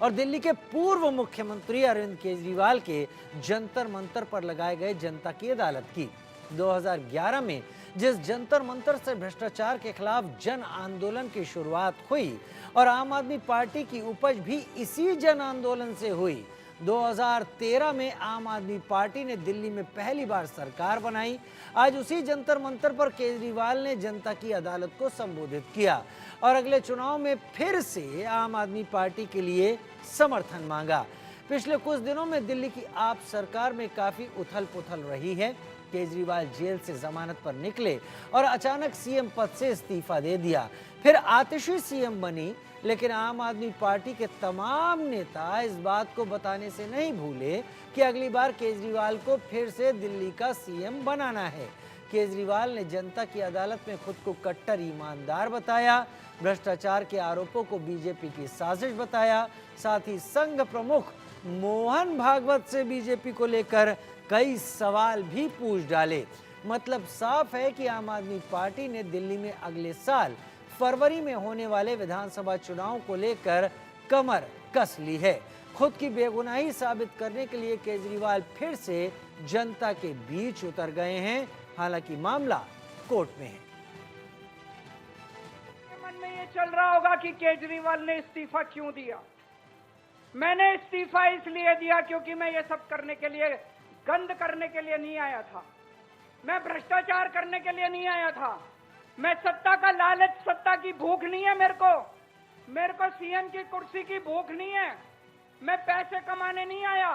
और दिल्ली के पूर्व मुख्यमंत्री अरविंद केजरीवाल के जंतर मंतर पर लगाए गए जनता की अदालत की। 2011 में जिस जंतर मंतर से भ्रष्टाचार के खिलाफ जन आंदोलन की शुरुआत हुई और आम आदमी पार्टी की उपज भी इसी जन आंदोलन से हुई, 2013 में आम आदमी पार्टी ने दिल्ली में पहली बार सरकार बनाई। आज उसी जंतर मंतर पर केजरीवाल ने जनता की अदालत को संबोधित किया और अगले चुनाव में फिर से आम आदमी पार्टी के लिए समर्थन मांगा। पिछले कुछ दिनों में दिल्ली की आप सरकार में काफी उथल पुथल रही है। केजरीवाल जेल से जमानत पर निकले और अचानक सीएम पद से इस्तीफा दे दिया, फिर आतिशी सीएम बनी, लेकिन आम आदमी पार्टी के तमाम नेता इस बात को बताने से नहीं भूले कि अगली बार केजरीवाल को फिर से दिल्ली का सीएम बनाना है। केजरीवाल ने जनता की अदालत में खुद को कट्टर ईमानदार बताया, भ्रष्टाचार के आरोपों को बीजेपी की साजिश बताया, साथ ही संघ प्रमुख मोहन भागवत से बीजेपी को लेकर कई सवाल भी पूछ डाले। मतलब साफ है कि आम आदमी पार्टी ने दिल्ली में अगले साल फरवरी में होने वाले विधानसभा चुनाव को लेकर कमर कस ली है। खुद की बेगुनाही साबित करने के लिए केजरीवाल फिर से जनता के बीच उतर गए हैं। हालांकि मामला कोर्ट में है। मन में ये चल रहा होगा कि केजरीवाल ने इस्तीफा क्यों दिया। मैंने इस्तीफा इसलिए दिया क्योंकि मैं ये सब करने के लिए, गंद करने के लिए नहीं आया था। मैं भ्रष्टाचार करने के लिए नहीं आया था। मैं सत्ता का लालच, सत्ता की भूख नहीं है मेरे को सीएम की कुर्सी की भूख नहीं है। मैं पैसे कमाने नहीं आया।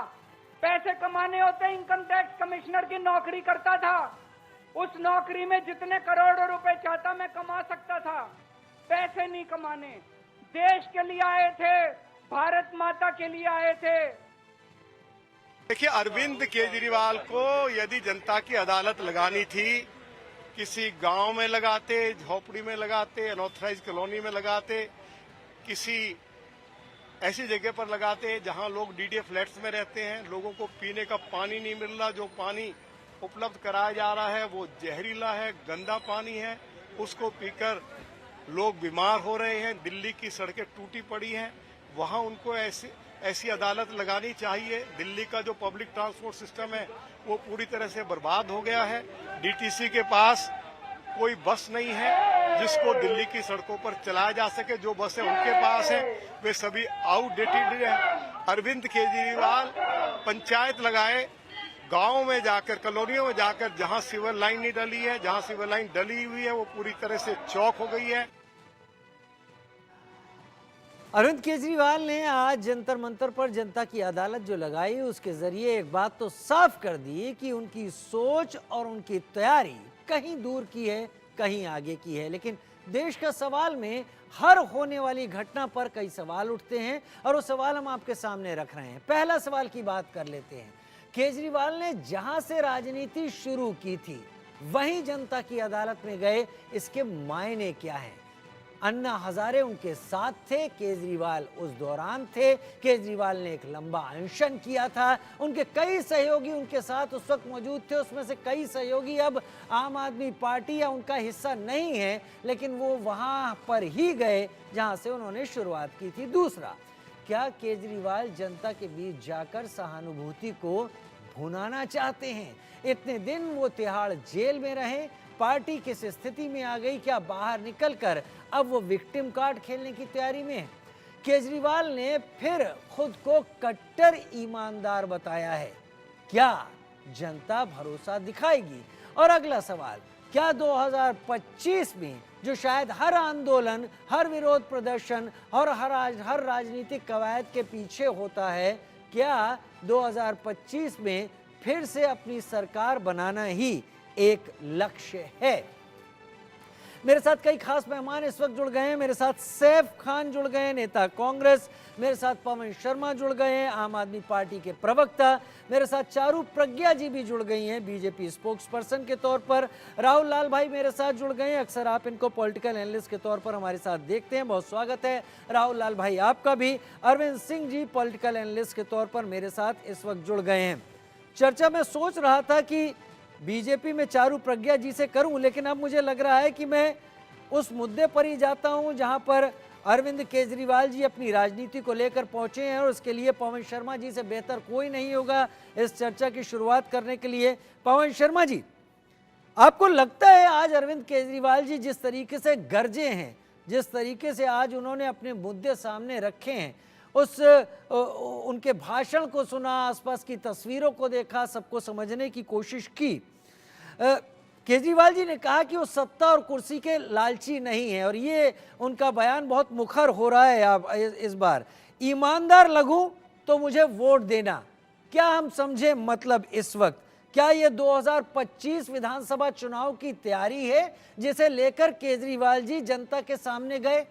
पैसे कमाने होते इनकम टैक्स कमिश्नर की नौकरी करता था। उस नौकरी में जितने करोड़ों रुपए चाहता मैं कमा सकता था। पैसे नहीं कमाने, देश के लिए आए थे, भारत माता के लिए आए थे। देखिए, अरविंद केजरीवाल को यदि जनता की अदालत लगानी थी, किसी गांव में लगाते, झोपड़ी में लगाते, अनऑथराइज कॉलोनी में लगाते, किसी ऐसी जगह पर लगाते जहां लोग डीडीए फ्लैट्स में रहते हैं, लोगों को पीने का पानी नहीं मिल रहा, जो पानी उपलब्ध कराया जा रहा है वो जहरीला है, गंदा पानी है, उसको पीकर लोग बीमार हो रहे हैं, दिल्ली की सड़कें टूटी पड़ी हैं, वहां उनको ऐसी अदालत लगानी चाहिए। दिल्ली का जो पब्लिक ट्रांसपोर्ट सिस्टम है वो पूरी तरह से बर्बाद हो गया है। डीटीसी के पास कोई बस नहीं है जिसको दिल्ली की सड़कों पर चलाया जा सके। जो बसें उनके पास है वे सभी आउटडेटेड है। अरविंद केजरीवाल पंचायत लगाए, गांव में जाकर, कॉलोनियों में जाकर, जहां सिवर लाइन नहीं डली है, जहां सिवर लाइन डली हुई है वो पूरी तरह से चौक हो गई है। अरविंद केजरीवाल ने आज जंतर मंतर पर जनता की अदालत जो लगाई, उसके जरिए एक बात तो साफ कर दी कि उनकी सोच और उनकी तैयारी कहीं दूर की है, कहीं आगे की है। लेकिन देश का सवाल में हर होने वाली घटना पर कई सवाल उठते हैं और वो सवाल हम आपके सामने रख रहे हैं। पहला सवाल की बात कर लेते हैं। केजरीवाल ने जहां से राजनीति शुरू की थी वहीं जनता की अदालत में गए, इसके मायने क्या है? अन्ना हजारे उनके साथ थे, केजरीवाल उस दौरान थे, केजरीवाल ने एक लंबा अनशन किया था, उनके कई सहयोगी उनके साथ उस वक्त मौजूद थे। उसमें से कई सहयोगी अब आम आदमी पार्टी या उनका हिस्सा नहीं है, लेकिन वो वहां पर ही गए जहां से उन्होंने शुरुआत की थी। दूसरा, क्या केजरीवाल जनता के बीच जाकर सहानुभूति को भुनाना चाहते हैं? इतने दिन वो तिहाड़ जेल में रहे, पार्टी किस स्थिति में आ गई? क्या बाहर निकलकर अब वो विक्टिम कार्ड खेलने की तैयारी में है? केजरीवाल ने फिर खुद को कट्टर ईमानदार बताया है। क्या जनता भरोसा दिखाएगी? और अगला सवाल, क्या 2025 में जो शायद हर आंदोलन, हर विरोध प्रदर्शन और हर राजनीतिक कवायद के पीछे होता है, क्या 2025 में फिर से अपनी सरकार बनाना ही एक लक्ष्य है? मेरे साथ कई खास मेहमान इस वक्त जुड़ गए हैं। मेरे साथ सैफ खान जुड़ गए हैं, नेता कांग्रेस। मेरे साथ पवन शर्मा जुड़ गए हैं, आम आदमी पार्टी के प्रवक्ता। मेरे साथ चारू प्रज्ञा जी भी जुड़ गई हैं, बीजेपी स्पोक्स पर्सन के तौर पर। राहुल लाल भाई मेरे साथ जुड़ गए हैं, अक्सर आप इनको पॉलिटिकल एनालिस्ट के तौर पर हमारे साथ देखते हैं, बहुत स्वागत है राहुल लाल भाई आपका भी। अरविंद सिंह जी पॉलिटिकल एनालिस्ट के तौर पर मेरे साथ इस वक्त जुड़ गए हैं। चर्चा में सोच रहा था कि बीजेपी में चारू प्रज्ञा जी से करूं, लेकिन अब मुझे लग रहा है कि मैं उस मुद्दे पर ही जाता हूं जहां पर अरविंद केजरीवाल जी अपनी राजनीति को लेकर पहुंचे हैं और उसके लिए पवन शर्मा जी से बेहतर कोई नहीं होगा इस चर्चा की शुरुआत करने के लिए। पवन शर्मा जी, आपको लगता है आज अरविंद केजरीवाल जी जिस तरीके से गरजे हैं, जिस तरीके से आज उन्होंने अपने मुद्दे सामने रखे हैं, उनके भाषण को सुना, आसपास की तस्वीरों को देखा, सबको समझने की कोशिश की, केजरीवाल जी ने कहा कि वो सत्ता और कुर्सी के लालची नहीं है और ये उनका बयान बहुत मुखर हो रहा है। आप इस बार ईमानदार लगूं तो मुझे वोट देना, क्या हम समझे मतलब इस वक्त क्या ये 2025 विधानसभा चुनाव की तैयारी है जिसे लेकर केजरीवाल जी जनता के सामने गए?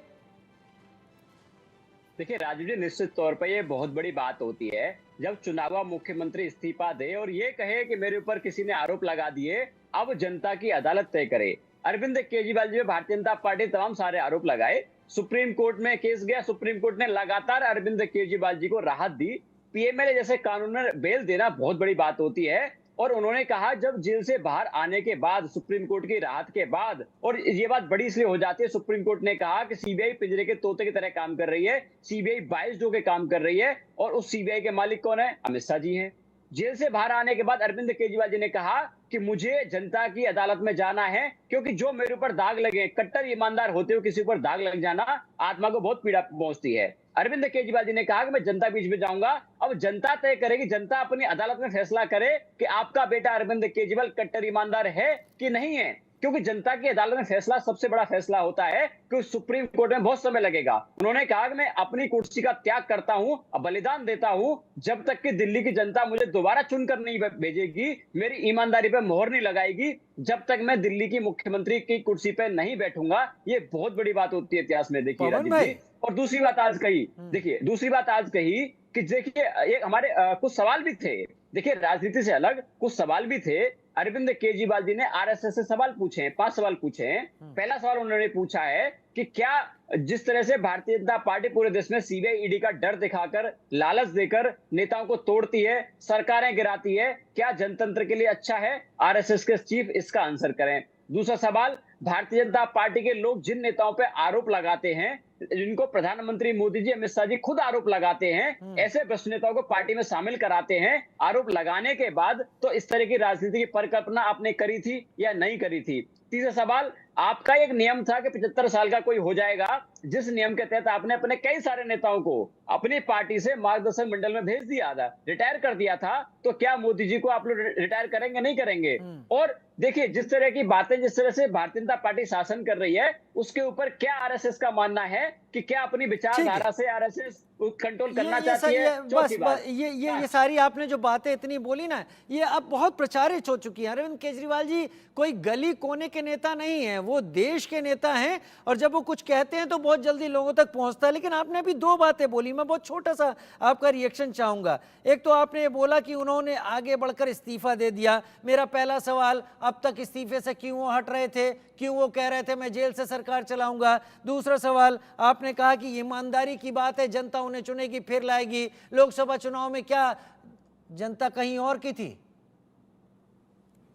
देखिए राजीव जी, निश्चित तौर पर ये बहुत बड़ी बात होती है जब चुनावा मुख्यमंत्री इस्तीफा दे और ये कहे कि मेरे ऊपर किसी ने आरोप लगा दिए, अब जनता की अदालत तय करे। अरविंद केजरीवाल जी भारतीय जनता पार्टी तमाम सारे आरोप लगाए, सुप्रीम कोर्ट में केस गया, सुप्रीम कोर्ट ने लगातार अरविंद केजरीवाल जी को राहत दी। पीएमएलए जैसे कानून में बेल देना बहुत बड़ी बात होती है और उन्होंने कहा जब जेल से बाहर आने के बाद, सुप्रीम कोर्ट की राहत के बाद, और ये बात बड़ी इसलिए हो जाती है, सुप्रीम कोर्ट ने कहा कि सीबीआई पिंजरे के तोते की तरह काम कर रही है, सीबीआई बाइस जो के काम कर रही है और उस सीबीआई के मालिक कौन है? अमित शाह जी हैं। जेल से बाहर आने के बाद अरविंद केजरीवाल जी ने कहा कि मुझे जनता की अदालत में जाना है क्योंकि जो मेरे ऊपर दाग लगे, कट्टर ईमानदार होते हुए किसी ऊपर दाग लग जाना आत्मा को बहुत पीड़ा पहुंचती है। अरविंद केजरीवाल जी ने कहा कि मैं जनता बीच में जाऊंगा, अब जनता तय करेगी, जनता अपनी अदालत में फैसला करे कि आपका बेटा अरविंद केजरीवाल कट्टर ईमानदार है कि नहीं है, क्योंकि जनता की अदालत में फैसला सबसे बड़ा फैसला होता है कि सुप्रीम कोर्ट में बहुत समय लगेगा। उन्होंने कहा कि मैं अपनी कुर्सी का त्याग करता हूं, बलिदान देता हूं, जब तक कि दिल्ली की जनता मुझे दोबारा चुनकर नहीं भेजेगी, मेरी ईमानदारी पर मोहर नहीं लगाएगी, जब तक मैं दिल्ली की मुख्यमंत्री की कुर्सी पर नहीं बैठूंगा। ये बहुत बड़ी बात होती है इतिहास में, देखिए राजीव जी। और दूसरी बात आज कही, देखिए दूसरी बात आज कही कि देखिए एक हमारे कुछ सवाल भी थे, देखिए राजनीति से अलग कुछ सवाल भी थे। अरविंद केजरीवाल जी ने आरएसएस से सवाल पूछे हैं, 5 सवाल पूछे हैं। पहला सवाल उन्होंने पूछा है कि क्या जिस तरह से भारतीय जनता पार्टी पूरे देश में सीबीआई ईडी का डर दिखाकर, लालच देकर नेताओं को तोड़ती है, सरकारें गिराती है, क्या जनतंत्र के लिए अच्छा है? आरएसएस के चीफ इसका आंसर करें। दूसरा सवाल, भारतीय जनता पार्टी के लोग जिन नेताओं पे आरोप लगाते हैं, जिनको प्रधानमंत्री मोदी जी, अमित शाह जी खुद आरोप लगाते हैं, ऐसे भ्रष्ट नेताओं को पार्टी में शामिल कराते हैं। आरोप लगाने के बाद तो इस तरह की राजनीति की परिकल्पना आपने करी थी या नहीं करी थी? तीसरा सवाल, आपका एक नियम था कि 75 साल का कोई हो जाएगा, जिस नियम के तहत आपने अपने कई सारे नेताओं को अपनी पार्टी से मार्गदर्शक मंडल में भेज दिया था, रिटायर कर दिया था, तो क्या मोदी जी को आप लोग रिटायर करेंगे? नहीं करेंगे। और देखिए जिस तरह की बातें, जिस तरह से भारतीय जनता पार्टी शासन कर रही है, उसके ऊपर क्या आरएसएस का मानना है कि क्या अपनी विचारधारा से आरएसएस कंट्रोल करना चाहती है? बस ये सारी आपने जो बातें इतनी बोली ना, ये अब बहुत प्रचारित हो चुकी है। अरविंद केजरीवाल जी कोई गली कोने के नेता नहीं है, वो देश के नेता हैं और जब वो कुछ कहते हैं तो बहुत जल्दी लोगों तक पहुंचता है। लेकिन आपने अभी 2 बातें बोली, मैं बहुत छोटा सा आपका रिएक्शन चाहूंगा। एक तो आपने ये बोला कि उन्होंने आगे बढ़कर इस्तीफा दे दिया। मेरा पहला सवाल, अब तक इस्तीफे से क्यों वो हट रहे थे, क्यों वो कह रहे थे मैं जेल से सरकार चलाऊंगा? दूसरा सवाल, आपने कहा कि ईमानदारी की बात है, जनता उन्हें चुनेगी फिर लाएगी। लोकसभा चुनाव में क्या जनता कहीं और की थी?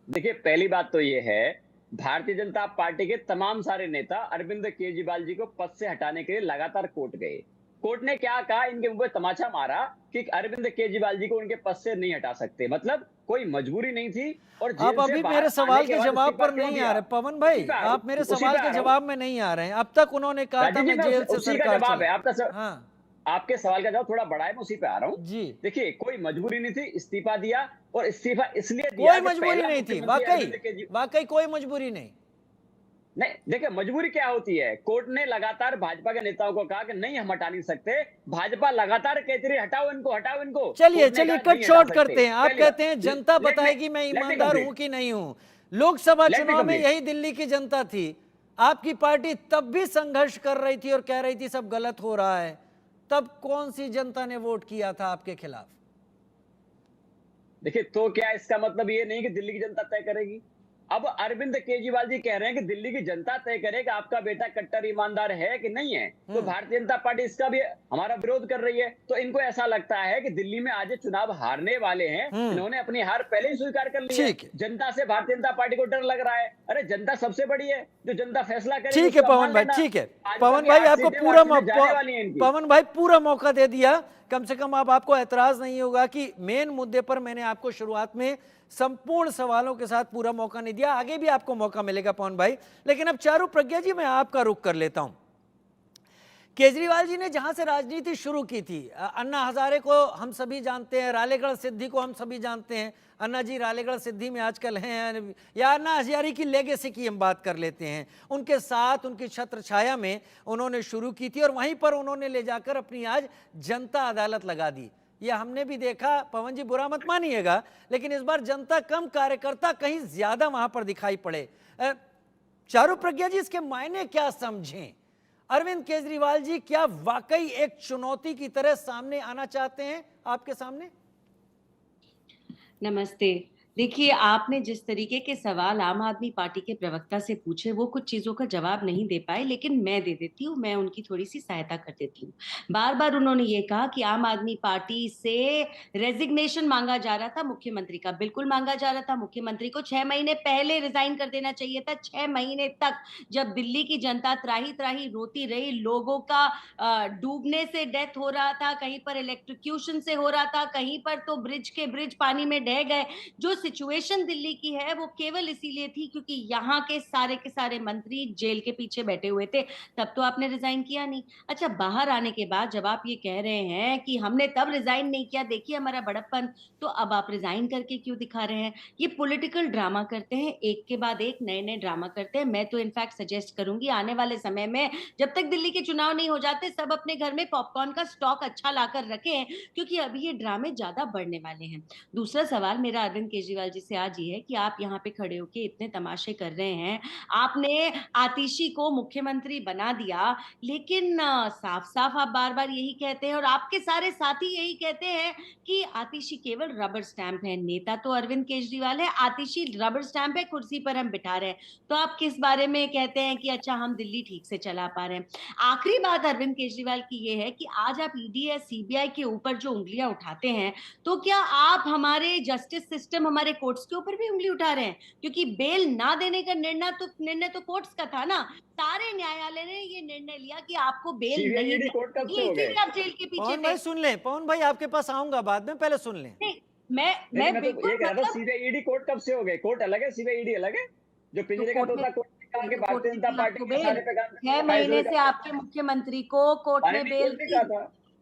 देखिए पहली बात तो ये है, भारतीय जनता पार्टी के तमाम सारे नेता अरविंद केजरीवाल जी को पद से हटाने के लिए लगातार कोर्ट गए। कोर्ट ने क्या कहा, इनके मुंह पे तमाचा मारा कि अरविंद केजरीवाल जी को उनके पद से नहीं हटा सकते, मतलब कोई मजबूरी नहीं थी। और आप अभी मेरे सवाल के जवाब पर नहीं आ रहे पवन भाई, आप मेरे सवाल के जवाब में नहीं आ रहे हैं। अब तक उन्होंने कहा था मैं जेल से सरकार जवाब है आपका। हाँ, आपके सवाल का जवाब थोड़ा बड़ा है, मैं उसी पे आ रहा हूँ जी। देखिए कोई मजबूरी नहीं थी, इस्तीफा दिया और इस्तीफा इसलिए दिया, कोई मजबूरी नहीं थी, वाकई कोई मजबूरी नहीं। नहीं, देखिए मजबूरी क्या होती है, कोर्ट ने लगातार भाजपा के नेताओं को कहा कि नहीं हम हटा नहीं सकते, भाजपा लगातार कहती रही हटाओ इनको, हटाओ इनको। चलिए कट शॉर्ट करते हैं। आप कहते हैं जनता बताएगी मैं ईमानदार हूं कि नहीं हूं। लोकसभा चुनाव में यही दिल्ली की जनता थी, आपकी पार्टी तब भी संघर्ष कर रही थी और कह रही थी सब गलत हो रहा है, तब कौन सी जनता ने वोट किया था आपके खिलाफ? देखिए तो क्या इसका मतलब ये नहीं कि दिल्ली की जनता तय करेगी? अब अरविंद केजरीवाल जी कह रहे हैं कि दिल्ली की जनता तय करे कि आपका बेटा कट्टर ईमानदार है कि नहीं है। तो भारतीय जनता पार्टी इसका भी हमारा विरोध कर रही है। तो इनको ऐसा लगता है कि दिल्ली में आज ये चुनाव हारने वाले हैं, इन्होंने अपनी हार पहले ही स्वीकार कर ली है। जनता से भारतीय जनता पार्टी को डर लग रहा है। अरे जनता सबसे बड़ी है, जो जनता फैसला करे। ठीक है पवन भाई, ठीक है पवन भाई, आपको पूरा पवन भाई पूरा मौका दे दिया। कम से कम अब आपको ऐतराज नहीं होगा कि मेन मुद्दे पर मैंने आपको शुरुआत में संपूर्ण सवालों के साथ पूरा मौका नहीं दिया। आगे भी आपको मौका मिलेगा पवन भाई। लेकिन अब चारू प्रज्ञा जी, मैं आपका रुख कर लेता हूं। केजरीवाल जी ने जहां से राजनीति शुरू की थी, अन्ना हजारे को हम सभी जानते हैं, रालेगढ़ सिद्धि को हम सभी जानते हैं। अन्ना जी रालेगढ़ सिद्धि में आजकल हैं, या अन्ना हजारे की लेगेसी की हम बात कर लेते हैं। उनके साथ उनकी छत्र छाया में उन्होंने शुरू की थी और वहीं पर उन्होंने ले जाकर अपनी आज जनता अदालत लगा दी। यह हमने भी देखा। पवन जी बुरा मत मानिएगा, लेकिन इस बार जनता कम, कार्यकर्ता कहीं ज्यादा वहां पर दिखाई पड़े। चारू प्रज्ञा जी, इसके मायने क्या समझें? अरविंद केजरीवाल जी क्या वाकई एक चुनौती की तरह सामने आना चाहते हैं आपके सामने? नमस्ते। देखिए, आपने जिस तरीके के सवाल आम आदमी पार्टी के प्रवक्ता से पूछे, वो कुछ चीज़ों का जवाब नहीं दे पाए, लेकिन मैं दे देती हूँ, मैं उनकी थोड़ी-सी सहायता कर देती हूँ। बार-बार उन्होंने ये कहा कि आम आदमी पार्टी से रेज़िग्नेशन माँगा जा रहा था मुख्यमंत्री का, बिल्कुल माँगा जा रहा था। मुख्यमंत्री को 6 महीने पहले रिज़ाइन कर देना चाहिए था। 6 महीने तक जब दिल्ली की जनता त्राही-त्राही रोती रही, लोगों का डूबने से डेथ हो रहा था, कहीं पर इलेक्ट्रोक्यूशन से हो रहा था, कहीं पर तो ब्रिज के ब्रिज पानी में ढह गए। जो सिचुएशन दिल्ली की है वो केवल इसीलिए थी क्योंकि यहाँ के सारे मंत्री जेल के पीछे बैठे हुए थे। तब तो आपने रिजाइन किया नहीं। अच्छा, बाहर आने के बाद जब आप ये कह रहे हैं कि हमने तब रिजाइन नहीं किया, देखिए हमारा बड़प्पन, तो अब आप रिजाइन करके क्यों दिखा रहे हैं? ये पॉलिटिकल ड्रामा करते हैं, एक के बाद एक नए-नए ड्रामा करते हैं। मैं तो इनफैक्ट सजेस्ट करूंगी आने वाले समय में जब तक दिल्ली के चुनाव नहीं हो जाते, सब अपने घर में पॉपकॉर्न का स्टॉक अच्छा लाकर रखें, क्योंकि अभी ये ड्रामे ज्यादा बढ़ने वाले हैं। दूसरा सवाल मेरा अरविंद केजरीवाल जी से आज ये है कि आप यहाँ पे खड़े होके इतने तमाशे कर रहे हैं। आपने आतिशी को मुख्यमंत्री बना दिया, लेकिन साफ-साफ आप बार-बार यही कहते हैं और आपके सारे साथी यही कहते हैं कि आतिशी केवल रबर स्टैंप है। नेता तो अरविंद केजरीवाल है, आतिशी रबर स्टैंप है, कुर्सी पर हम बिठा रहे हैं। तो आप किस बारे में कहते हैं कि अच्छा हम दिल्ली ठीक से चला पा रहे हैं? आखिरी बात अरविंद केजरीवाल की ये है कि आज आप ईडी या सीबीआई के ऊपर जो उंगलियां उठाते हैं, तो क्या आप हमारे जस्टिस सिस्टम, हमारे कोर्ट्स के ऊपर भी उंगली उठा रहे हैं? क्योंकि बेल ना देने का निर्णय तो कोर्ट्स का था ना। सारे न्यायालय ने ये निर्णय लिया कि आपको बेल नहीं ईडी कोर्ट कब से हो गए? इसीलिए आप जेल के पीछे पवन भाई सुन लें, पवन भाई आपके पास आऊंगा बाद में, पहले सुन लें। मैं तो बिल्कुल ये कह रहा था, सीबीआई ईडी कोर्ट कब से हो गए? कोर्ट अलग है, सीबीआई ईडी अलग है। जो पिंजरे का तोता कोर्ट ने कहा कि भारतीय जनता पार्टी के सारे पैगाम 6 महीने से आपके मुख्यमंत्री को कोर्ट ने बेल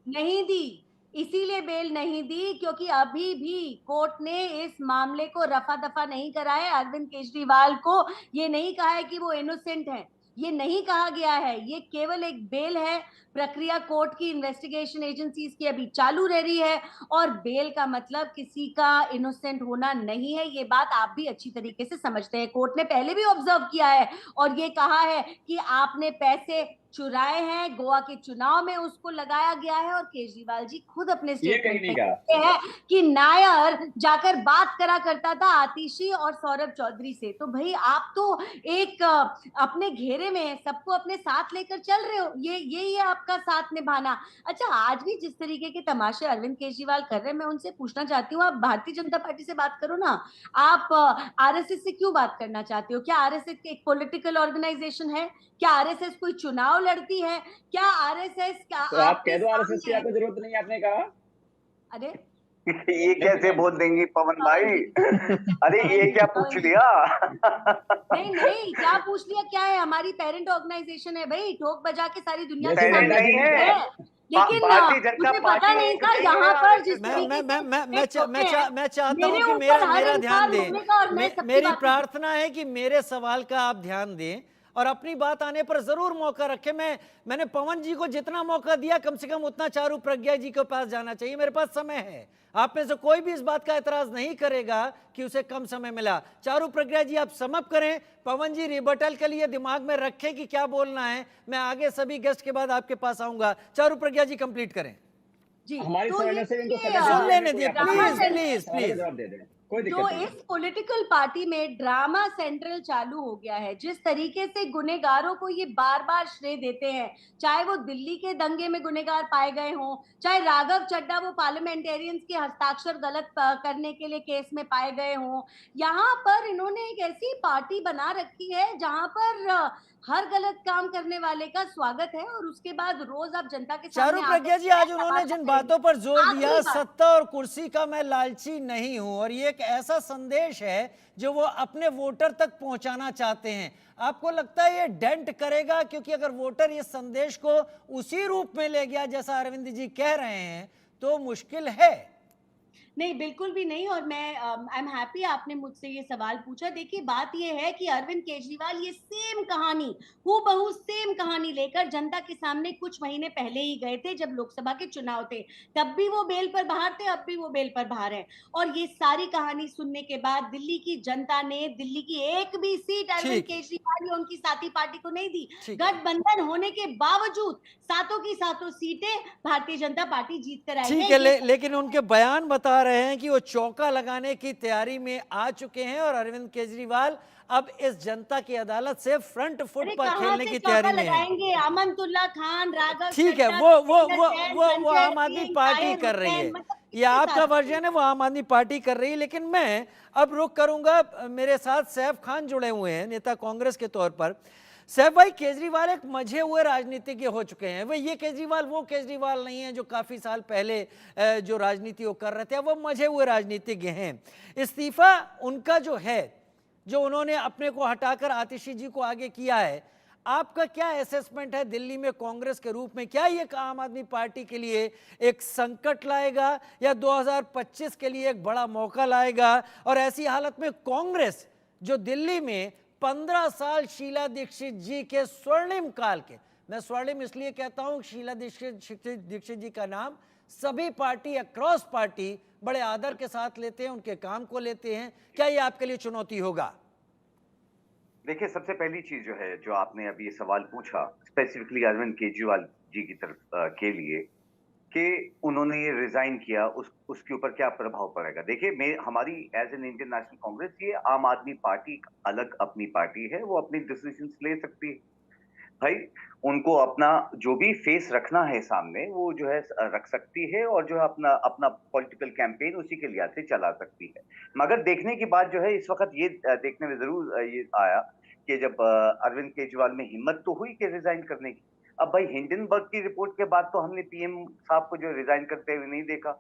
नहीं दी, इसीलिए बेल नहीं दी क्योंकि अभी भी कोर्ट ने इस मामले को रफा दफा नहीं करा है। अरविंद केजरीवाल को ये नहीं कहा है कि वो इनोसेंट है, ये नहीं कहा गया है, ये केवल एक बेल है। प्रक्रिया कोर्ट की, इन्वेस्टिगेशन एजेंसीज की अभी चालू रह रही है और बेल का मतलब किसी का इनोसेंट होना नहीं है। ये बात आप भी अच्छी तरीके से समझते हैं। कोर्ट ने पहले भी ऑब्जर्व किया है और ये कहा है कि आपने पैसे चुराए हैं, गोवा के चुनाव में उसको लगाया गया है और केजरीवाल जी खुद अपने स्टेटमेंट में कहते हैं कि नायर जाकर बात करा करता था आतिशी और सौरभ चौधरी से। तो भाई आप तो एक अपने घेरे में सबको अपने साथ लेकर चल रहे हो, ये आपका साथ निभाना। अच्छा, आज भी जिस तरीके के तमाशे अरविंद केजरीवाल कर रहे हैं, मैं उनसे पूछना चाहती हूँ, आप भारतीय जनता पार्टी से बात करो ना, आप आरएसएस से क्यों बात करना चाहते हो? क्या आरएसएस एक पॉलिटिकल ऑर्गेनाइजेशन है? क्या आरएसएस कोई चुनाव लड़ती है? क्या आरएसएस का तो आप कह दो आरएसएस की आपको जरूरत नहीं, आपने कहा। अरे ये कैसे बोल देंगी पवन भाई? अरे ये क्या पूछ लिया? नहीं, क्या पूछ लिया? क्या है, हमारी पेरेंट ऑर्गेनाइजेशन है भाई, ठोक बजा के सारी दुनिया के पेरेंट सामने नहीं है, लेकिन मुझे पता नहीं था यहाँ पर जिस मैं चाहता हूँ कि मेरा ध्यान दें। मेरी प्रार्थना है कि मेरे सवाल का आप ध्यान दें और अपनी बात आने पर जरूर मौका रखें। मैंने पवन जी को जितना मौका दिया, कम से कम उतना चारू प्रज्ञा जी के पास जाना चाहिए। मेरे पास समय है, आप में से कोई भी इस बात का एतराज नहीं करेगा कि उसे कम समय मिला। चारू प्रज्ञा जी आप समअप करें, पवन जी रिबटल के लिए दिमाग में रखें कि क्या बोलना है। मैं आगे सभी गेस्ट के बाद आपके पास आऊंगा। चारू प्रज्ञा जी कंप्लीट करें। जी, हमारी तो से इनको सुन लेने दिए, प्लीज प्लीज प्लीज। कोई दिक्कत जो नहीं। इस पॉलिटिकल पार्टी में ड्रामा सेंट्रल चालू हो गया है, जिस तरीके से गुनेगारों को ये बार बार श्रेय देते हैं, चाहे वो दिल्ली के दंगे में गुनेगार पाए गए हों, चाहे राघव चड्ढा वो पार्लियामेंटेरियंस के हस्ताक्षर गलत करने के लिए केस में पाए गए हों, यहाँ पर इन्होंने एक ऐसी पार्टी बना रखी है जहां पर हर गलत काम करने वाले का स्वागत है और उसके बाद रोज आप जनता के चारू सामने प्रज्ञा जी, आज उन्होंने जिन बातों पर जोर दिया, आखिरी बात। सत्ता और कुर्सी का मैं लालची नहीं हूं, और ये एक ऐसा संदेश है जो वो अपने वोटर तक पहुंचाना चाहते हैं। आपको लगता है ये डेंट करेगा? क्योंकि अगर वोटर इस संदेश को उसी रूप में ले गया जैसा अरविंद जी कह रहे हैं तो मुश्किल है। नहीं, बिल्कुल भी नहीं। और मैं आई एम हैप्पी आपने मुझसे ये सवाल पूछा। देखिए, बात ये है कि अरविंद केजरीवाल ये सेम कहानी, हूबहू सेम कहानी लेकर जनता के सामने कुछ महीने पहले ही गए थे जब लोकसभा के चुनाव थे। तब भी वो बेल पर बाहर थे, अब भी वो बेल पर बाहर है। और ये सारी कहानी सुनने के बाद दिल्ली की जनता ने दिल्ली की एक भी सीट अरविंद ठीक है। केजरीवाल या उनकी साथी पार्टी को नहीं दी। ठीक है। गठबंधन होने के बावजूद सातों की सातों सीटें भारतीय जनता पार्टी जीत कर आई ठीक है। है, लेकिन उनके बयान बता रहे हैं कि वो चौका लगाने की तैयारी में आ चुके हैं और अरविंद केजरीवाल अब इस जनता की अदालत से फ्रंट फुट अरे पर कहाँ खेलने से की चौका तैयारी में है। लगाएंगे? अमनतुल्ला खान, राघव ठीक है, चड्ढा, वो जैन, वो संजय आम आदमी सिंह, पार्टी ताहिर कर रही है। हुसैन, मतलब ये आपका वर्जन है, वो आम आदमी पार्टी कर रही है। लेकिन मैं अब रुख करूंगा, मेरे साथ सैफ खान जुड़े हुए हैं नेता कांग्रेस के तौर पर। सैफ भाई, केजरीवाल एक मंझे हुए राजनीतिज्ञ हो चुके हैं। वे ये केजरीवाल वो केजरीवाल नहीं है जो काफी साल पहले जो राजनीति वो कर रहे थे, वो मंझे हुए राजनीतिज्ञ हैं। इस्तीफा उनका जो है, जो उन्होंने अपने को हटाकर आतिशी जी को आगे किया है, आपका क्या असेसमेंट है दिल्ली में कांग्रेस के रूप में? क्या ये आम आदमी पार्टी के लिए एक संकट लाएगा या 2025 के लिए एक बड़ा मौका लाएगा? और ऐसी हालत में कांग्रेस जो दिल्ली में 15 साल शीला दीक्षित जी के स्वर्णिम काल के, मैं स्वर्णिम इसलिए कहता हूं, शीला दीक्षित जी का नाम सभी पार्टी अक्रॉस पार्टी बड़े आदर के साथ लेते हैं, उनके काम को लेते हैं, क्या ये आपके लिए चुनौती होगा? देखिए, सबसे पहली चीज जो है, जो आपने अभी ये सवाल पूछा स्पेसिफिकली अरविंद केजरीवाल जी की तरफ के लिए, कि उन्होंने ये रिजाइन किया, उसके ऊपर क्या प्रभाव पड़ेगा। देखिए, मैं हमारी as an Indian national Congress, ये आम आदमी पार्टी अलग अपनी पार्टी है, वो अपनी डिसीजंस ले सकती है भाई। उनको अपना जो भी फेस रखना है सामने, वो जो है रख सकती है, और जो है अपना अपना पॉलिटिकल कैंपेन उसी के लिहाज से चला सकती है। मगर देखने की बात जो है, इस वक्त ये देखने में जरूर ये आया कि जब अरविंद केजरीवाल में हिम्मत तो हुई कि रिजाइन करने की। अब भाई, हिंडनबर्ग की रिपोर्ट के बाद तो हमने पीएम साहब को जो रिजाइन करते हुए नहीं देखा।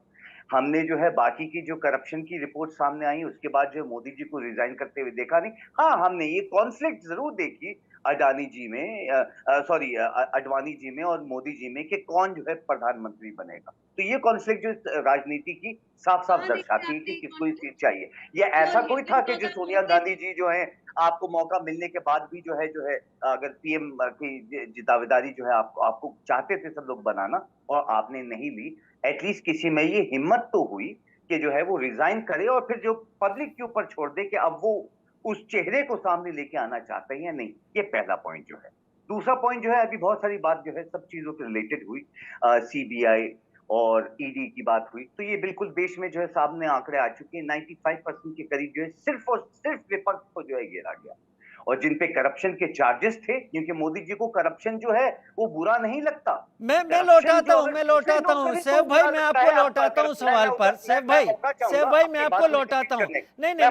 हमने जो है बाकी की जो करप्शन की रिपोर्ट सामने आई, उसके बाद जो मोदी जी को रिजाइन करते हुए देखा नहीं। हाँ, हमने ये कॉन्फ्लिक्ट जरूर देखी अडानी जी में, सॉरी अडवाणी जी में और मोदी जी में, कि कौन जो है प्रधानमंत्री बनेगा। तो ये कॉन्फ्लिक्ट जो राजनीति की साफ साफ दर्शाती है कि किसको ये सीट चाहिए। ये ऐसा कोई था कि जो सोनिया गांधी जी जो है, आपको मौका मिलने के बाद भी जो है अगर पीएम की दावेदारी जो है आपको चाहते थे सब लोग बनाना, और आपने नहीं ली। एटलीस्ट किसी में ये हिम्मत तो हुई कि जो है वो रिजाइन करे, और फिर जो पब्लिक के ऊपर छोड़ दे कि अब वो उस चेहरे को सामने लेके आना चाहते हैं या नहीं। ये पहला पॉइंट जो है। दूसरा पॉइंट जो है, अभी बहुत सारी बात जो है सब चीजों से रिलेटेड हुई, सीबीआई और ईडी की बात हुई, तो ये बिल्कुल देश में जो है सामने आंकड़े आ चुके हैं। 95% के करीब जो है सिर्फ और सिर्फ विपक्ष को जो है घेरा गया, और जिन पे करप्शन के चार्जेस थे, क्योंकि मोदी जी को करप्शन जो है वो बुरा नहीं लगता। मैं लौटाता हूं सैफ भाई, मैं आपको लौटाता हूं सवाल पर। सैफ भाई, मैं आपको लौटाता हूं। नहीं, मैं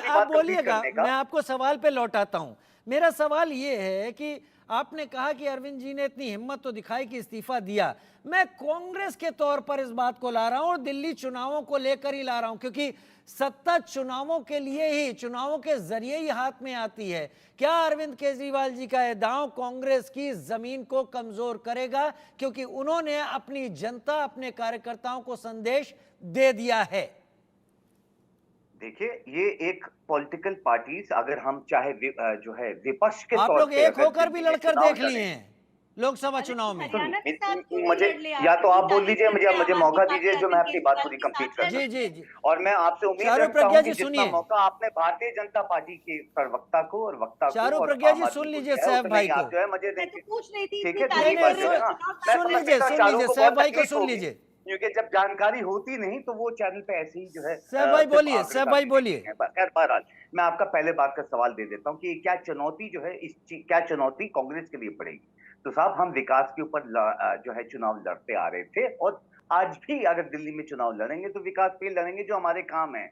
आप बोलिएगा, मैं आपको सवाल पे लौटाता हूं। मेरा सवाल ये है कि आपने कहा कि अरविंद जी ने इतनी हिम्मत तो दिखाई कि इस्तीफा दिया। मैं कांग्रेस के तौर पर इस बात को ला रहा हूं और दिल्ली चुनावों को लेकर ही ला रहा हूं, क्योंकि सत्ता चुनावों के लिए ही, चुनावों के जरिए ही हाथ में आती है। क्या अरविंद केजरीवाल जी का यह दांव कांग्रेस की जमीन को कमजोर करेगा? क्योंकि उन्होंने अपनी जनता, अपने कार्यकर्ताओं को संदेश दे दिया है। देखिए, ये एक पॉलिटिकल पार्टीज, अगर हम चाहे जो है विपक्ष के आप तौर लोग पे एक होकर भी लड़कर देख लिए हैं लोकसभा चुनाव में। मुझे या तो आप बोल दीजिए, मुझे मौका दीजिए जो मैं अपनी बात पूरी कंप्लीट कर जी जी जी। और मैं आपसे उम्मीद चारू रखता प्रज्ञा हूं जी कि जितना सुनिए। मौका आपने भारतीय जनता पार्टी के प्रवक्ता को और वक्ता को चारू और प्रज्ञा जी आम आदमी सुन को लीजिए दिया है, सैफ उतना भाई ही आप को। जो है मुझे मैं तो पूछ रही थी, ठीक इतनी है, तारीफ दूसरी बात कर जो रहे है हो, ना, चुनाव मैं सुन समझ लीजिए सकता हूं, चारों को सैफ बहुत भाई को तकलीफ सुन होगी। लीजिए। क्योंकि जब जानकारी होती नहीं तो वो चैनल पे ऐसे ही जो है सैफ भाई सिर्फ बोलिए, आंकड़े सैफ भाई काफी बोलिए। नहीं है। खैर बहरहाल मैं आपका पहले बात का सवाल दे देता हूँ कि क्या चुनौती जो है क्या चुनौती कांग्रेस के लिए पड़ेगी। तो साहब हम विकास के ऊपर जो है चुनाव लड़ते आ रहे थे और आज भी अगर दिल्ली में चुनाव लड़ेंगे तो विकास पे लड़ेंगे जो हमारे काम है,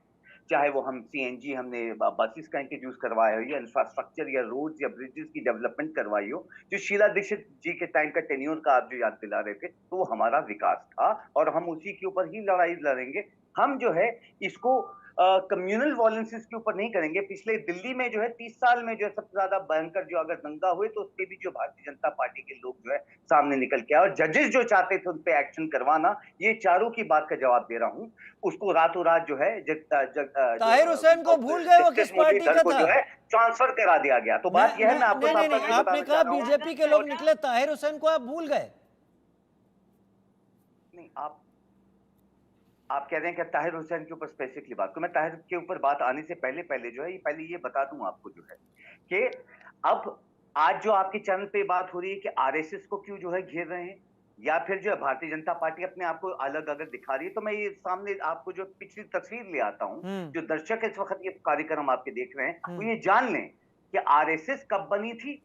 चाहे वो हम सीएनजी हमने बसेस का इंट्रोड्यूस करवाया हो या इंफ्रास्ट्रक्चर या रोड्स या ब्रिजेस की डेवलपमेंट करवाई हो, जो शीला दीक्षित जी के टाइम का टेन्योर का आप जो याद दिला रहे थे, तो वो हमारा विकास था और हम उसी के ऊपर ही लड़ाई लड़ेंगे। हम जो है इसको कम्युनल वॉयलेंसेस के ऊपर नहीं करेंगे। पिछले दिल्ली में जो है 30 साल में जो है सबसे ज्यादा भयंकर जो अगर दंगा हुए तो उसके भी जो भारतीय जनता पार्टी के लोग जो है सामने निकल के आए और जजेस जो चाहते थे उन पे एक्शन करवाना, ये चारों की बात का जवाब दे रहा हूँ। उसको रातों रात जो है ताहिर हुसैन को भूल गए वो किस पार्टी का को था? जो है ट्रांसफर करा दिया गया। तो बात यह है, मैं आपको नहीं नहीं साफ नहीं, बात आपने बताना कहा चाह रहा हूँ। बीजेपी के लोग निकले, ताहिर हुसैन को आप भूल गए? नहीं, आप कह रहे हैं कि ताहिर हुसैन के ऊपर स्पेसिफिकली बात को, मैं ताहिर के ऊपर बात आने से पहले जो है पहले ये बता दूं आपको जो है कि अब आज जो आपके चैनल पे बात हो रही है कि आरएसएस को क्यों जो है घेर रहे हैं या फिर जो है भारतीय जनता पार्टी अपने आप को अलग अगर दिखा रही है, तो मैं ये सामने आपको जो पिछली तस्वीर ले आता हूं। जो दर्शक इस वक्त ये कार्यक्रम आपके देख रहे हैं वो ये जान लें कि आरएसएस कब बनी थी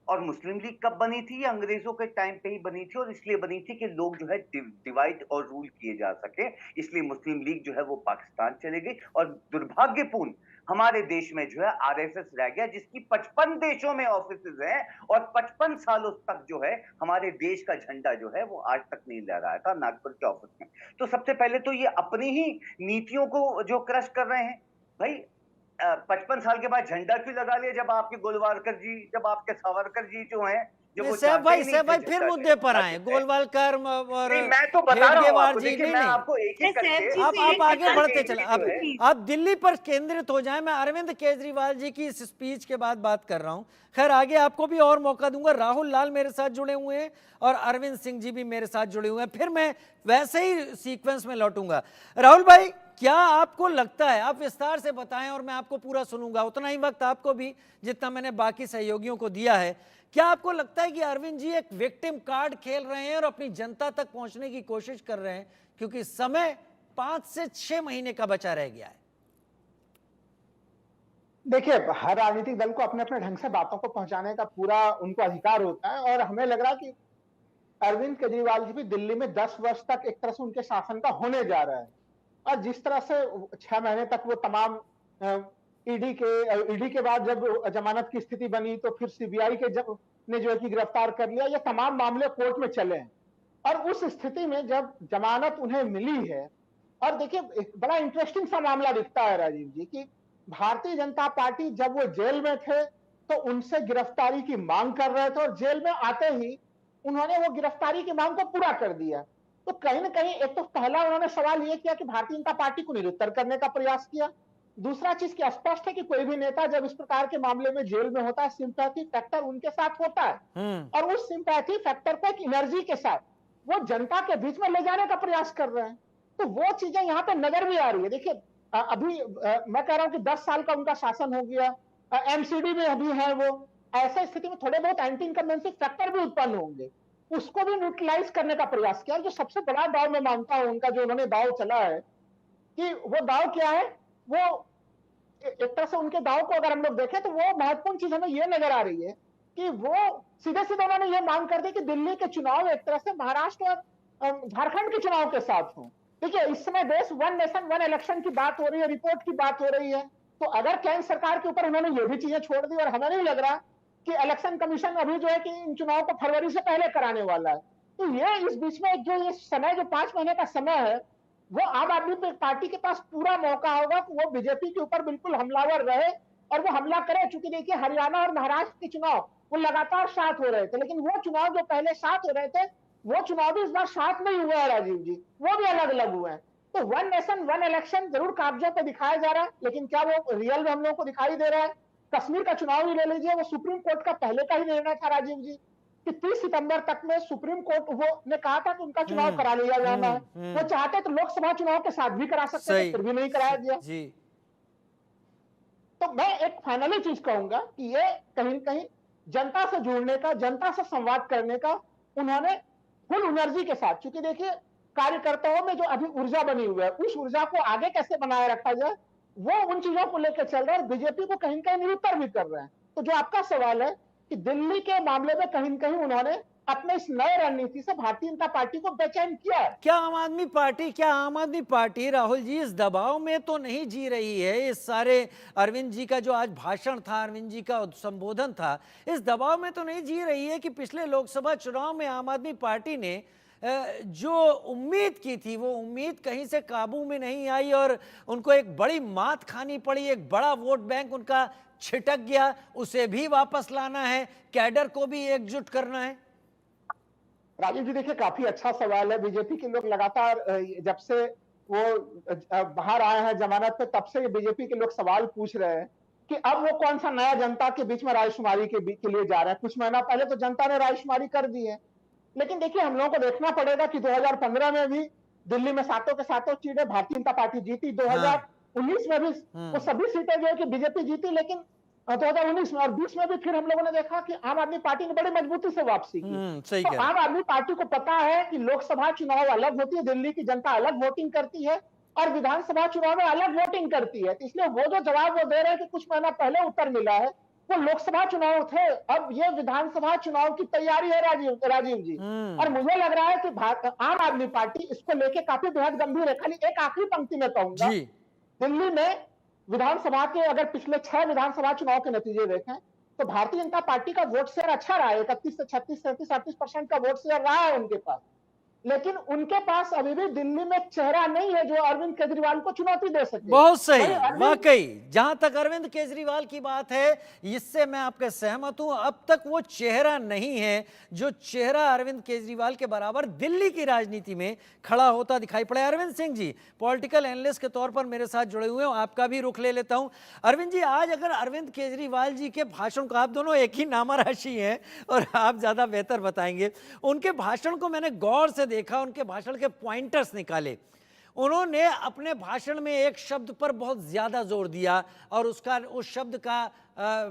और मुस्लिम लीग कब बनी थी। ये अंग्रेजों के टाइम पे ही बनी थी और इसलिए बनी थी कि लोग जो है डिवाइड और रूल किए जा सके, इसलिए मुस्लिम लीग जो है वो पाकिस्तान चले गई और दुर्भाग्यपूर्ण हमारे देश में जो है आरएसएस रह गया, जिसकी 55 देशों में ऑफिसेज हैं और 55 सालों तक जो है हमारे देश का झंडा जो है वो आज तक नहीं लहराया था नागपुर के ऑफिस में। तो सबसे पहले तो ये अपनी ही नीतियों को जो क्रश कर रहे हैं भाई। 55 साल के बाद झंडा क्यों लगा लिया जब आपके गोलवालकर जी, जब आपके सावरकर जी जो हैं जो वो सैफ भाई फिर झंडा मुद्दे लेना पर आए, चाहते थे। गोलवालकर और नहीं, मैं तो बता रहा हूँ हेडगेवार आपको, जी। देखिए नहीं मैं नहीं, आपको एक एक करके आप आगे बढ़ते चले। अब प्लीज। आप दिल्ली पर केंद्रित हो जाएं, मैं अरविंद केजरीवाल जी की इस स्पीच के बाद बात कर रहा हूं। खैर आगे आपको भी और मौका दूंगा, राहुल लाल मेरे साथ जुड़े हुए हैं और अरविंद सिंह जी भी मेरे साथ जुड़े हुए हैं, फिर मैं वैसे ही सीक्वेंस में लौटूंगा। राहुल भाई, क्या आपको लगता है, आप विस्तार से बताएं और मैं आपको पूरा सुनूंगा, उतना ही वक्त आपको भी जितना मैंने बाकी सहयोगियों को दिया है। क्या आपको लगता है कि अरविंद जी एक विक्टिम कार्ड खेल रहे हैं और अपनी जनता तक पहुंचने की कोशिश कर रहे हैं, क्योंकि समय 5 से 6 महीने का बचा रह गया है? देखिए, हर राजनीतिक दल को अपने अपने ढंग से बातों को पहुंचाने का पूरा उनको अधिकार होता है और हमें लग रहा है कि अरविंद केजरीवाल जी भी दिल्ली में 10 वर्ष तक एक तरह से उनके शासन का होने जा रहा है और जिस तरह से 6 महीने तक वो तमाम ईडी के बाद जब जमानत की स्थिति बनी तो फिर सीबीआई के ने जो है कि गिरफ्तार कर लिया, ये तमाम मामले कोर्ट में चले हैं और उस स्थिति में जब जमानत उन्हें मिली है और देखिए एक बड़ा इंटरेस्टिंग सा मामला दिखता है राजीव जी कि भारतीय जनता पार्टी जब वो जेल में थे तो उनसे गिरफ्तारी की मांग कर रहे थे और जेल में आते ही उन्होंने वो गिरफ्तारी की मांग को पूरा कर दिया। तो कहीं ना कहीं एक तो पहला उन्होंने सवाल ये किया कि भारतीय जनता पार्टी को निरुत्तर करने का प्रयास किया। दूसरा चीज की स्पष्ट है कि कोई भी नेता जब इस प्रकार के मामले में जेल में होता है, सिंपैथी फैक्टर उनके साथ होता है और उस सिंपैथी फैक्टर को एक एनर्जी के साथ वो जनता के बीच में ले जाने का प्रयास कर रहे हैं। तो वो चीजें यहाँ पे नजर भी आ रही है। देखिए अभी मैं कह रहा हूँ कि 10 साल का उनका शासन हो गया, एमसीडी में अभी है वो, ऐसे स्थिति में थोड़े बहुत एंटी इनकम्बेंसी फैक्टर भी उत्पन्न होंगे, उसको भी न्यूट्रलाइज करने का प्रयास किया। और जो सबसे बड़ा दाव मैं मानता हूं उनका जो उन्होंने दाव चला है कि वो दाव क्या है, वो एक तरह से उनके दाव को अगर हम लोग देखें तो वो महत्वपूर्ण चीज हमें ये नजर आ रही है कि वो सीधे सीधे उन्होंने ये मांग कर दी कि दिल्ली के चुनाव एक तरह से महाराष्ट्र और झारखंड के चुनाव के साथ हों। देखिए इस समय देश 1 नेशन 1 इलेक्शन की बात हो रही है, रिपोर्ट की बात हो रही है, तो अगर केंद्र सरकार के ऊपर उन्होंने ये भी चीजें छोड़ दी और हमें नहीं लग रहा कि इलेक्शन कमीशन अभी जो है कि इन चुनाव को फरवरी से पहले कराने वाला है, तो ये इस बीच में जो ये समय जो 5 महीने का समय है वो आम आदमी पार्टी के पास पूरा मौका होगा कि वो बीजेपी के ऊपर बिल्कुल हमलावर रहे और वो हमला करे। चूंकि देखिए हरियाणा और महाराष्ट्र के चुनाव वो लगातार साथ हो रहे थे, लेकिन वो चुनाव जो पहले साथ हो रहे थे वो चुनाव भी इस बार साथ नहीं हुआ है राजीव जी, वो भी अलग अलग हुए हैं। तो 1 नेशन 1 इलेक्शन जरूर कागजों पे दिखाया जा रहा है, लेकिन क्या वो रियल में हम लोगों को दिखाई दे रहा है? कश्मीर का चुनाव ही ले लीजिए, वो सुप्रीम कोर्ट का पहले का ही निर्णय था राजीव जी कि 30 सितंबर तक में सुप्रीम कोर्ट वो ने कहा था कि उनका चुनाव करा लिया जाना है। वो चाहते तो लोकसभा चुनाव के साथ भी करा सकते थे, फिर भी नहीं कराया गया जी। तो मैं एक फाइनली चीज कहूंगा कि ये कहीं न कहीं जनता से जुड़ने का, जनता से संवाद करने का उन्होंने फुल एनर्जी के साथ, क्योंकि देखिए कार्यकर्ताओं में जो अभी ऊर्जा बनी हुई है, उस ऊर्जा को आगे कैसे बनाए रखा जाए, वो उन चीजों को लेकर चल रहा है और बीजेपी को कहीं कहीं निरुत्तर भी कर रहे हैं। तो जो आपका सवाल है कि दिल्ली के मामले में कहीं कहीं उन्होंने अपने इस नए रणनीति से भारतीय जनता पार्टी को बेचैन किया है। क्या आम आदमी पार्टी राहुल जी इस दबाव में तो नहीं जी रही है? इस सारे अरविंद जी का जो आज भाषण था, अरविंद जी का संबोधन था, इस दबाव में तो नहीं जी रही है कि पिछले लोकसभा चुनाव में आम आदमी पार्टी ने जो उम्मीद की थी वो उम्मीद कहीं से काबू में नहीं आई और उनको एक बड़ी मात खानी पड़ी, एक बड़ा वोट बैंक उनका छिटक गया, उसे भी वापस लाना है, कैडर को भी एकजुट करना है? राजीव जी देखिए, काफी अच्छा सवाल है। बीजेपी के लोग लगातार जब से वो बाहर आए हैं जमानत पे, तब से बीजेपी के लोग सवाल पूछ रहे हैं कि अब वो कौन सा नया जनता के बीच में रायशुमारी के लिए जा रहे हैं। कुछ महीना पहले तो जनता ने रायशुमारी कर दी है, लेकिन देखिए हम लोगों को देखना पड़ेगा कि 2015 में भी दिल्ली में सातों के सातों सीटें भारतीय जनता पार्टी जीती, 2019 में भी वो सभी सीटें जो है कि बीजेपी जीती, लेकिन 2019 में और 20 में भी फिर हम लोगों ने देखा कि आम आदमी पार्टी ने बड़ी मजबूती से वापसी की। सही तो कह आम आदमी पार्टी को पता है कि लोकसभा चुनाव अलग होती है, दिल्ली की जनता अलग वोटिंग करती है और विधानसभा चुनाव में अलग वोटिंग करती है। तो इसलिए वो जो जवाब वो दे रहे हैं कि कुछ महीना पहले उत्तर मिला है, वो लोकसभा चुनाव थे, अब ये विधानसभा चुनाव की तैयारी है राजीव जी। और मुझे लग रहा है कि आम आदमी पार्टी इसको लेके काफी बेहद गंभीर है। खाली एक आखिरी पंक्ति में कहूंगा, दिल्ली में विधानसभा के अगर पिछले 6 विधानसभा चुनाव के नतीजे देखें तो भारतीय जनता पार्टी का वोट शेयर अच्छा रहा है, 31 से 36, 37, 38% का वोट शेयर रहा है उनके पास, लेकिन उनके पास अभी भी दिल्ली में चेहरा नहीं है जो अरविंद केजरीवाल को चुनौती दे सके। बहुत सही, वाकई जहां तक अरविंद केजरीवाल की बात है, इससे मैं आपके सहमत हूं। अब तक वो चेहरा नहीं है जो चेहरा अरविंद केजरीवाल के बराबर दिल्ली की राजनीति में खड़ा होता दिखाई पड़े। अरविंद सिंह जी पॉलिटिकल एनालिस्ट के तौर पर मेरे साथ जुड़े हुए हैं, आपका भी रुख ले लेता हूं। अरविंद जी, आज अगर अरविंद केजरीवाल जी के भाषण को, आप दोनों एक ही नामा राशि हैं और आप ज्यादा बेहतर बताएंगे, उनके भाषण को मैंने गौर से देखा, उनके भाषण के पॉइंटर्स निकाले। उन्होंने अपने भाषण में एक शब्द पर बहुत ज्यादा जोर दिया और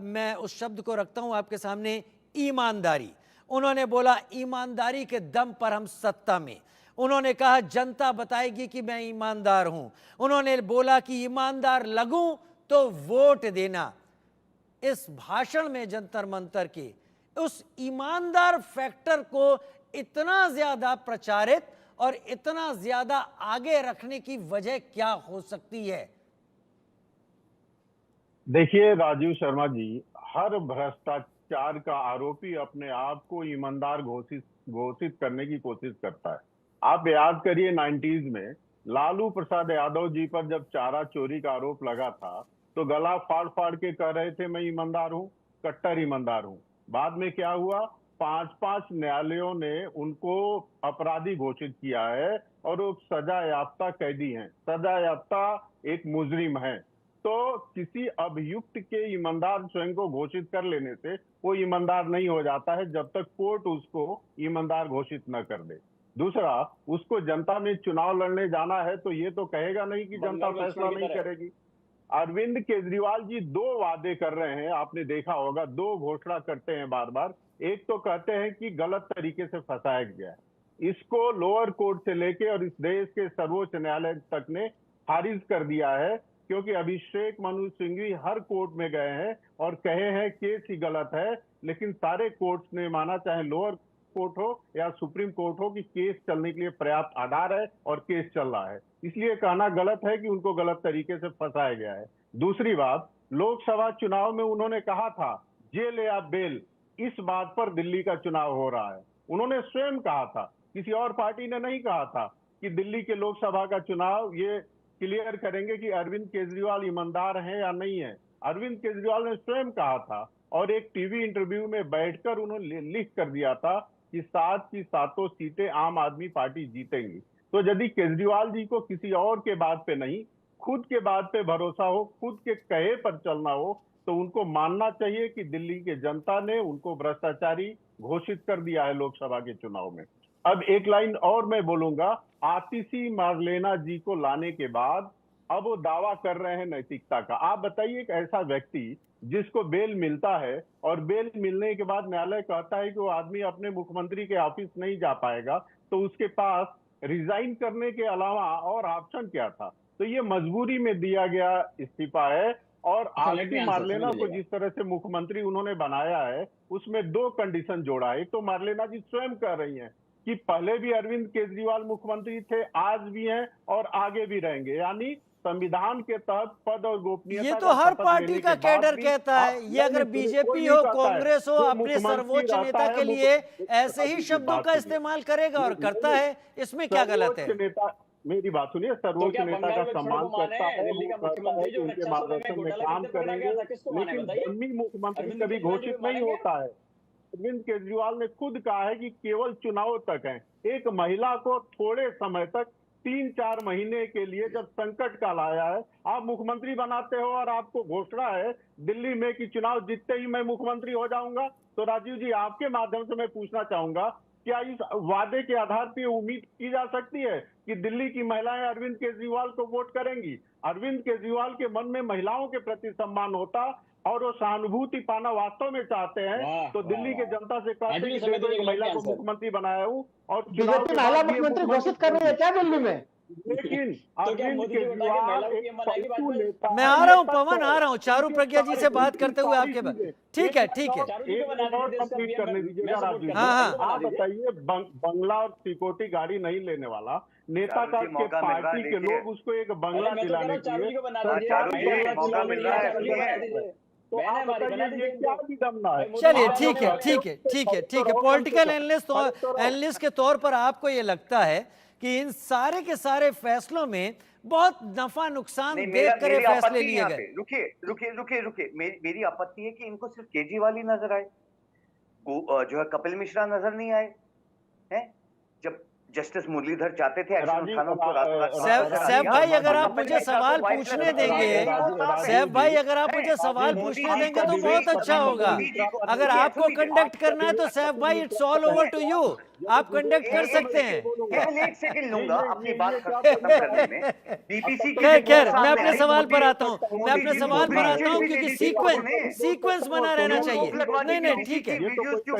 मैं उस शब्द को रखता हूं आपके सामने, ईमानदारी। उन्होंने बोला ईमानदारी के दम पर हम सत्ता में। उन्होंने कहा जनता बताएगी कि मैं ईमानदार हूं। उन्होंने बोला कि ईमानदार लगूं तो वोट देना। इस भाषण में जंतर मंतर के उस ईमानदार फैक्टर को इतना ज्यादा प्रचारित और इतना ज्यादा आगे रखने की वजह क्या हो सकती है? देखिए राजीव शर्मा जी, हर भ्रष्टाचार का आरोपी अपने आप को ईमानदार घोषित करने की कोशिश करता है। आप याद करिए 90s में लालू प्रसाद यादव जी पर जब चारा चोरी का आरोप लगा था तो गला फाड़ फाड़ के कह रहे थे मैं ईमानदार हूं, कट्टर ईमानदार हूं। बाद में क्या हुआ, 5 न्यायालयों ने उनको अपराधी घोषित किया है और वो सजा याफ्ता कैदी हैं, सजा याफ्ता एक मुजरिम है। तो किसी अभियुक्त के ईमानदार स्वयं को घोषित कर लेने से वो ईमानदार नहीं हो जाता है जब तक कोर्ट उसको ईमानदार घोषित न कर दे। दूसरा, उसको जनता में चुनाव लड़ने जाना है तो ये तो कहेगा नहीं कि जनता फैसला नहीं करेगी। अरविंद केजरीवाल जी 2 वादे कर रहे हैं, आपने देखा होगा, 2 घोषणा करते हैं बार बार। एक तो कहते हैं कि गलत तरीके से फंसाया गया है, इसको लोअर कोर्ट से लेके और इस देश के सर्वोच्च न्यायालय तक ने खारिज कर दिया है, क्योंकि अभिषेक मनु सिंघवी हर कोर्ट में गए हैं और कहे हैं केस ही गलत है, लेकिन सारे कोर्ट्स ने माना, चाहे लोअर कोर्ट हो या सुप्रीम कोर्ट हो, कि केस चलने के लिए पर्याप्त आधार है और केस चल रहा है। इसलिए कहना गलत है कि उनको गलत तरीके से फंसाया गया है। दूसरी बात, लोकसभा चुनाव में उन्होंने कहा था जेल या बेल, इस बात पर दिल्ली का चुनाव हो रहा है। उन्होंने स्वयं कहा था, किसी और पार्टी ने नहीं कहा था कि दिल्ली के लोकसभा का चुनाव ये क्लियर करेंगे कि अरविंद केजरीवाल ईमानदार हैं या नहीं है। अरविंद केजरीवाल ने स्वयं कहा था और एक टीवी इंटरव्यू में बैठकर उन्होंने लिख कर दिया था कि 7 की 7 सीटें आम आदमी पार्टी जीतेंगी। तो यदि केजरीवाल जी को किसी और के बात पे नहीं, खुद के बात पे भरोसा हो, खुद के कहे पर चलना हो, तो उनको मानना चाहिए कि दिल्ली के जनता ने उनको भ्रष्टाचारी घोषित कर दिया है लोकसभा के चुनाव में। अब एक लाइन और मैं बोलूंगा, आतिशी मार्लेना जी को लाने के बाद अब वो दावा कर रहे हैं नैतिकता का। आप बताइए, एक ऐसा व्यक्ति जिसको बेल मिलता है और बेल मिलने के बाद न्यायालय कहता है कि वो आदमी अपने मुख्यमंत्री के ऑफिस नहीं जा पाएगा, तो उसके पास रिजाइन करने के अलावा और ऑप्शन क्या था? तो ये मजबूरी में दिया गया इस्तीफा है। और आरती मार्लेना को जिस तरह से मुख्यमंत्री उन्होंने बनाया है, उसमें 2 कंडीशन जोड़ा है। एक तो मार्लेना जी स्वयं कह रही हैं कि पहले भी अरविंद केजरीवाल मुख्यमंत्री थे, आज भी हैं और आगे भी रहेंगे, यानी संविधान के तहत पद और गोपनीयता ये का तो हर शपथ पार्टी लेने का के बाद कैडर भी कहता है। ये अगर कोई बीजेपी नहीं हो, कहता है। कांग्रेस हो, जो अपने मुख्यमंत्री सर्वोच्च रहता नेता है, के लिए ऐसे ही की शब्दों बात का सुनिए। इस्तेमाल करेगा और करता है। इसमें क्या गलत है? सर्वोच्च नेता, मेरी बात सुनिए, सर्वोच्च क्या नेता बंगाल का में सम्मान छोड़ करता है, दिल्ली का वो कहता है मुख्यमंत्री कि जो उनके कच्चा सोना में मार्गदर्शन में घोटाला काम करते पकड़ा करेंगे, गया था, किसको माने लेकिन बताइए? जन्मी मुख्यमंत्री अरविंद कभी केजरीवाल घोषित को नहीं मानेंगे? होता है। अरविंद केजरीवाल ने खुद कहा है कि केवल चुनाव तक है। एक महिला को थोड़े समय तक 3-4 महीने के लिए जब संकट काल आया है, आप मुख्यमंत्री बनाते हो और आपको घोषणा है दिल्ली में कि चुनाव जीतते ही मैं मुख्यमंत्री हो जाऊंगा। तो राजीव जी, आपके माध्यम से मैं पूछना चाहूंगा, क्या इस वादे के आधार पर उम्मीद की जा सकती है कि दिल्ली की महिलाएं अरविंद केजरीवाल को वोट करेंगी? अरविंद केजरीवाल के मन में महिलाओं के प्रति सम्मान होता और वो सहानुभूति पाना वास्तव में चाहते हैं, तो दिल्ली के जनता से कहते हैं कि देखो एक महिला को मुख्यमंत्री बनाया हूँ और चुनाव बीजेपी के महिला बाद ये मुख्यमंत्री घोषित कर रही है क्या दिल्ली में? लेकिन तो क्या अरविंद मोदी जी बता के केजरीवाल महिलाओं की एक एमएनआई की बात पलटू करें? नेता मैं है, आ रहा हूं ये पवन, सत्य आ है। रहा हूं। चारू इनके प्रज्ञा जी से सारे- बात करते हुए सारी आपके बाद। चीजें। ठीक है, एक ठीक है। चारू जी एक को बना और दीजिए, इसका कंप्लीट PM करने मैं दीजिएगा सपोर्ट राजू जी। करता हूं, हाँ, इनको बना आप दीजिए। बताइए, बंगला और सिक्योरिटी गाड़ी नहीं लेने वाला नेता चारू का जी, के मौका मिल रहा है, पार्टी के देखिए। लोग उसको एक बंगला अरे मैं तो कह दिलाने रहा हूं, के चारू लिए जी को बना सरकार दीजिए। चारू जी, बंगला मौका दिलाने मिल के रहा है, लिए चारू जी को बना सुनिए। दीजिए। तो बहन आप हमारी बना बताइए ये दीजिए क्या इनको। विडम्बना है? चलिए, आप ठीक है, लोग ठीक है, ठीक है, ठीक है। करो, पॉलिटिकल कम से कम। एनालिस्ट के तौर पर आपको ये लगता है कि इन सारे के सारे फैसलों में बहुत नफा नुकसान नहीं, देख कर ये मेरी फैसले आपत्ति लिए यहाँ गए। पे, रुकिए रुकिए रुकिए रुकिए, मेरी आपत्ति है कि इनको सिर्फ केजरीवाल ही नजर आए, जो है कपिल मिश्रा नजर नहीं आए हैं। जब जस्टिस मुरलीधर चाहते थे एक्शन राजीव- उठाना, उनको रातों रात रा- वापस करा सैफ दिया। भाई, अगर और आप कपिल मुझे मिश्रा को सवाल वाइस पूछने प्रेसिडेंट देंगे, बनाया, वो साफ है। सैफ भाई, अगर आप नहीं, मुझे सवाल मोदी पूछने जी देंगे को तो डिबेट बहुत अच्छा करना, होगा। मोदी जी को अगर सुनिए, आपको सुनिए। कंडक्ट करना है तो सैफ भाई, it's all over to you. आप कंडक्ट कर सकते हैं। केवल 1 सेकंड लूंगा अपनी बात खत्म करने में। बीबीसी की खैर रिपोर्ट खैर, मैं सामने अपने आई, सवाल पर मोदी- आता हूँ। मैं मोदी अपने जी सवाल पर ने आता हूँ भी क्योंकि दे दी थी लोगों ने। सीक्वेंस बना रहना रोक चाहिए। लगवा दी नहीं, BBC ठीक की है। वीडियोस के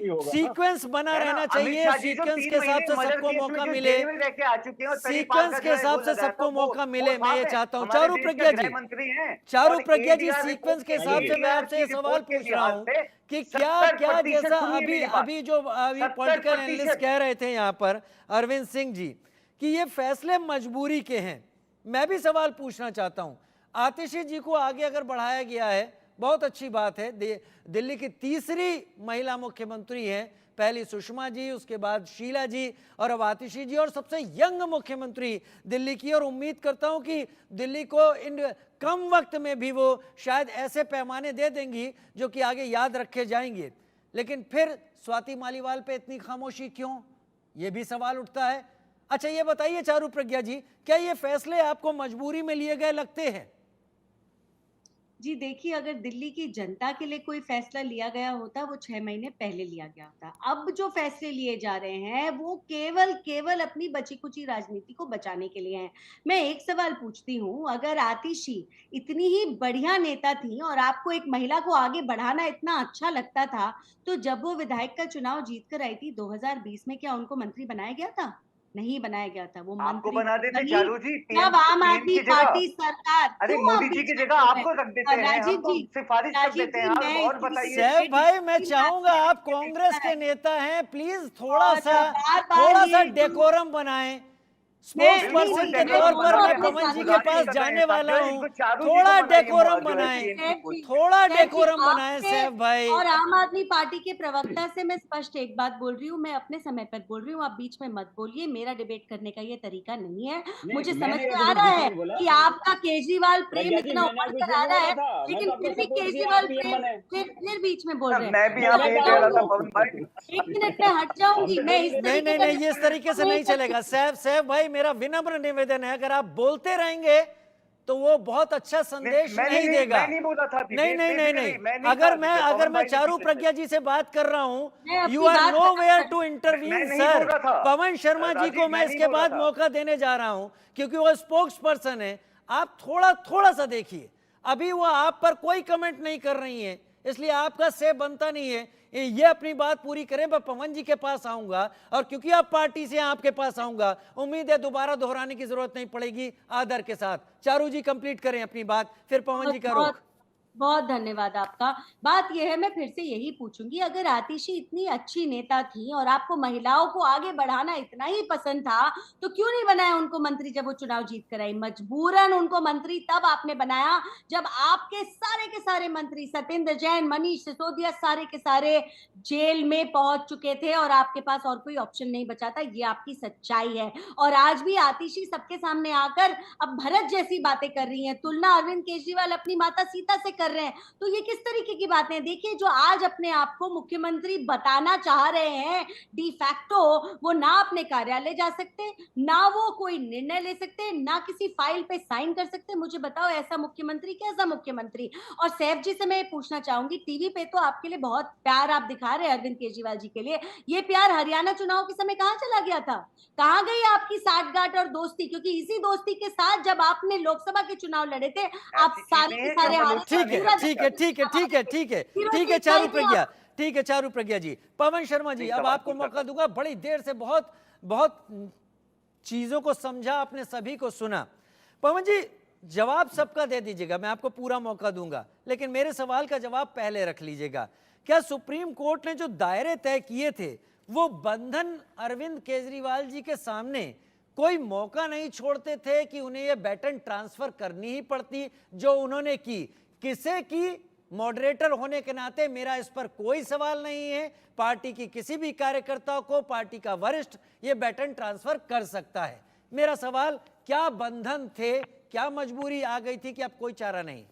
ऊपर। सीक्वेंस बना है ना? रहना अमित चाहिए। शाह जी जो सीक्वेंस 3 के हिसाब से महीने मर्डर सबको केस में मौका जो मिले। जेल में रह के आ चुके हैं और तरीपाल सीक्वेंस का के जो है हिसाब वो से लगाया सबको था, वो- मौका वो मिले, मैं साफ ये है। चाहता हूँ। हमारे चारू देश प्रज्ञा के जी, गृह मंत्री हैं। चारू और प्रज्ञा जी, ADR सीक्वेंस के हिसाब से मैं ADR आपसे ये की सवाल रिपोर्ट के पूछ रहा लिहाज हूँ से कि क्या 70% जैसा सुनिए अभी मेरी बात। अभी जो अभी 70% पॉलिटिकल एनालिस्ट कह रहे थे यहाँ पर अरविंद सिंह जी कि ये फैसले मजबूरी के हैं। मैं भी सवाल पूछना चाहता हूँ। आतिशी जी को आगे अगर बढ़ाया गया है, बहुत अच्छी बात है। दिल्ली की तीसरी महिला मुख्यमंत्री हैं। पहली सुषमा जी, उसके बाद शीला जी और अब आतिशी जी, और सबसे यंग मुख्यमंत्री दिल्ली की। और उम्मीद करता हूं कि दिल्ली को इन कम वक्त में भी वो शायद ऐसे पैमाने दे देंगी जो कि आगे याद रखे जाएंगे। लेकिन फिर स्वाति मालीवाल पे इतनी खामोशी क्यों, ये भी सवाल उठता है। अच्छा, ये बताइए चारू प्रज्ञा जी, क्या ये फैसले आपको मजबूरी में लिए गए लगते हैं? जी देखिए, अगर दिल्ली की जनता के लिए कोई फैसला लिया गया होता, वो 6 महीने पहले लिया गया होता। अब जो फैसले लिए जा रहे हैं वो केवल अपनी बची कुची राजनीति को बचाने के लिए हैं। मैं एक सवाल पूछती हूँ, अगर आतिशी इतनी ही बढ़िया नेता थी और आपको एक महिला को आगे बढ़ाना इतना अच्छा लगता था, तो जब वो विधायक का चुनाव जीत कर आई थी 2020 में, क्या उनको मंत्री बनाया गया था? नहीं बनाया गया था। वो आपको मंत्री बना देते बनी चारू जी, जब आम आदमी की जगह। पार्टी सरकार। अरे क्यों आप मोदी जी बीच की में जगह बोल रहे आपको हैं? रख देते हैं, राजीव हम तो जी, सिफारिश कर राजीव देते जी, हैं। मैं और इसलिए बताइए। सैफ भाई, मैं चाहूंगा आप कांग्रेस के नेता हैं, प्लीज थोड़ा सा डेकोरम बनाएं। स्पोक्स पर्सन के तौर पर मैं पवन जी के पास जाने वाला हूँ। थोड़ा डेकोरम बनाएं, थोड़ा डेकोरम बनाएं सैफ भाई। और आम आदमी पार्टी के प्रवक्ता से मैं स्पष्ट एक बात बोल रही हूँ, मैं अपने समय पर बोल रही हूँ, आप बीच में मत बोलिए। मेरा डिबेट करने का ये तरीका नहीं है। मुझे समझ में आ रहा है कि आपका केजरीवाल प्रेम इतना ऊपर कर आ रहा है, लेकिन फिर भी केजरीवाल प्रेम फिर बीच में बोल रहे हैं। मैं भी यहाँ पे कह रहा था पवन भाई। 1 मिनट में हट जाऊंगी मैं। नहीं, ये इस तरीके से नहीं चलेगा। सैफ भाई, मेरा विनम्र निवेदन है, अगर आप बोलते रहेंगे तो वो बहुत अच्छा संदेश नहीं देगा। मैं नहीं बोला था। नहीं। अगर मैं चारू प्रज्ञा जी से बात कर रहा हूं, you are nowhere to intervene sir. Pawan Sharma ji को मैं इसके बाद मौका देने जा रहा हूं क्योंकि वो स्पोक्स पर्सन है। आप थोड़ा सा देखिए, अभी वो आप पर कोई कमेंट नहीं कर रही है, इसलिए आपका से बनता नहीं है। ये अपनी बात पूरी करें। मैं पवन जी के पास आऊंगा, और क्योंकि आप पार्टी से हैं, आपके पास आऊंगा, उम्मीद है दोबारा दोहराने की जरूरत नहीं पड़ेगी। आदर के साथ चारू जी कंप्लीट करें अपनी बात, फिर पवन जी का रुख। बहुत धन्यवाद आपका। बात यह है, मैं फिर से यही पूछूंगी, अगर आतिशी इतनी अच्छी नेता थी और आपको महिलाओं को आगे बढ़ाना इतना ही पसंद था, तो क्यों नहीं बनाया उनको मंत्री जब वो चुनाव जीत कर आई? मजबूरन उनको मंत्री तब आपने बनाया जब आपके के सारे मंत्री सत्येंद्र जैन, मनीष सिसोदिया, सारे के सारे जेल में पहुंच चुके थे और आपके पास और कोई ऑप्शन नहीं बचा था। ये आपकी सच्चाई है। और आज भी आतिशी सबके सामने आकर अब भरत जैसी बातें कर रही हैं, तुलना अरविंद केजरीवाल अपनी माता सीता से कर रहे हैं। तो ये किस तरीके की बातें हैं? देखिए, जो आज अपने आप को मुख्यमंत्री बताना चाह रहे हैं, डी फैक्टो वो ना अपने कार्यालय जा सकते, ना वो कोई निर्णय ले सकते, ना किसी फाइल पे साइन कर सकते। मुझे बताओ, ऐसा मुख्यमंत्री कैसा मुख्यमंत्री? और सैफ जी से मैं पूछना चाहूंगी, टीवी पे तो आपके लिए बहुत प्यार आप दिखा रहे हैं अरविंद केजरीवाल जी के लिए, ये प्यार हरियाणा चुनाव के समय कहाँ चला गया था? कहाँ गई आपकी साठगांठ और दोस्ती? क्योंकि इसी दोस्ती के साथ जब आपने लोकसभा के चुनाव लड़े थे, आप सारे के सारे हारे। ठीक है चारू प्रज्ञा, ठीक है चारू प्रज्ञा जी। पवन शर्मा जी, अब आपको मौका दूंगा। बड़ी देर से बहुत बहुत चीजों को समझा आपने, सभी को सुना। पवन जी, जवाब सबका दे दीजिएगा, मैं आपको पूरा मौका दूंगा, लेकिन मेरे सवाल का जवाब पहले रख लीजिएगा। क्या सुप्रीम कोर्ट ने जो दायरे तय किए थे, वो बंधन अरविंद केजरीवाल जी के सामने कोई मौका नहीं छोड़ते थे कि उन्हें यह बैटन ट्रांसफर करनी ही पड़ती जो उन्होंने की? किसे की? मॉडरेटर होने के नाते मेरा इस पर कोई सवाल नहीं है। पार्टी की किसी भी कार्यकर्ता को पार्टी का वरिष्ठ ये बैटन ट्रांसफर कर सकता है। मेरा सवाल, क्या बंधन थे, क्या मजबूरी आ गई थी कि अब कोई चारा नहीं?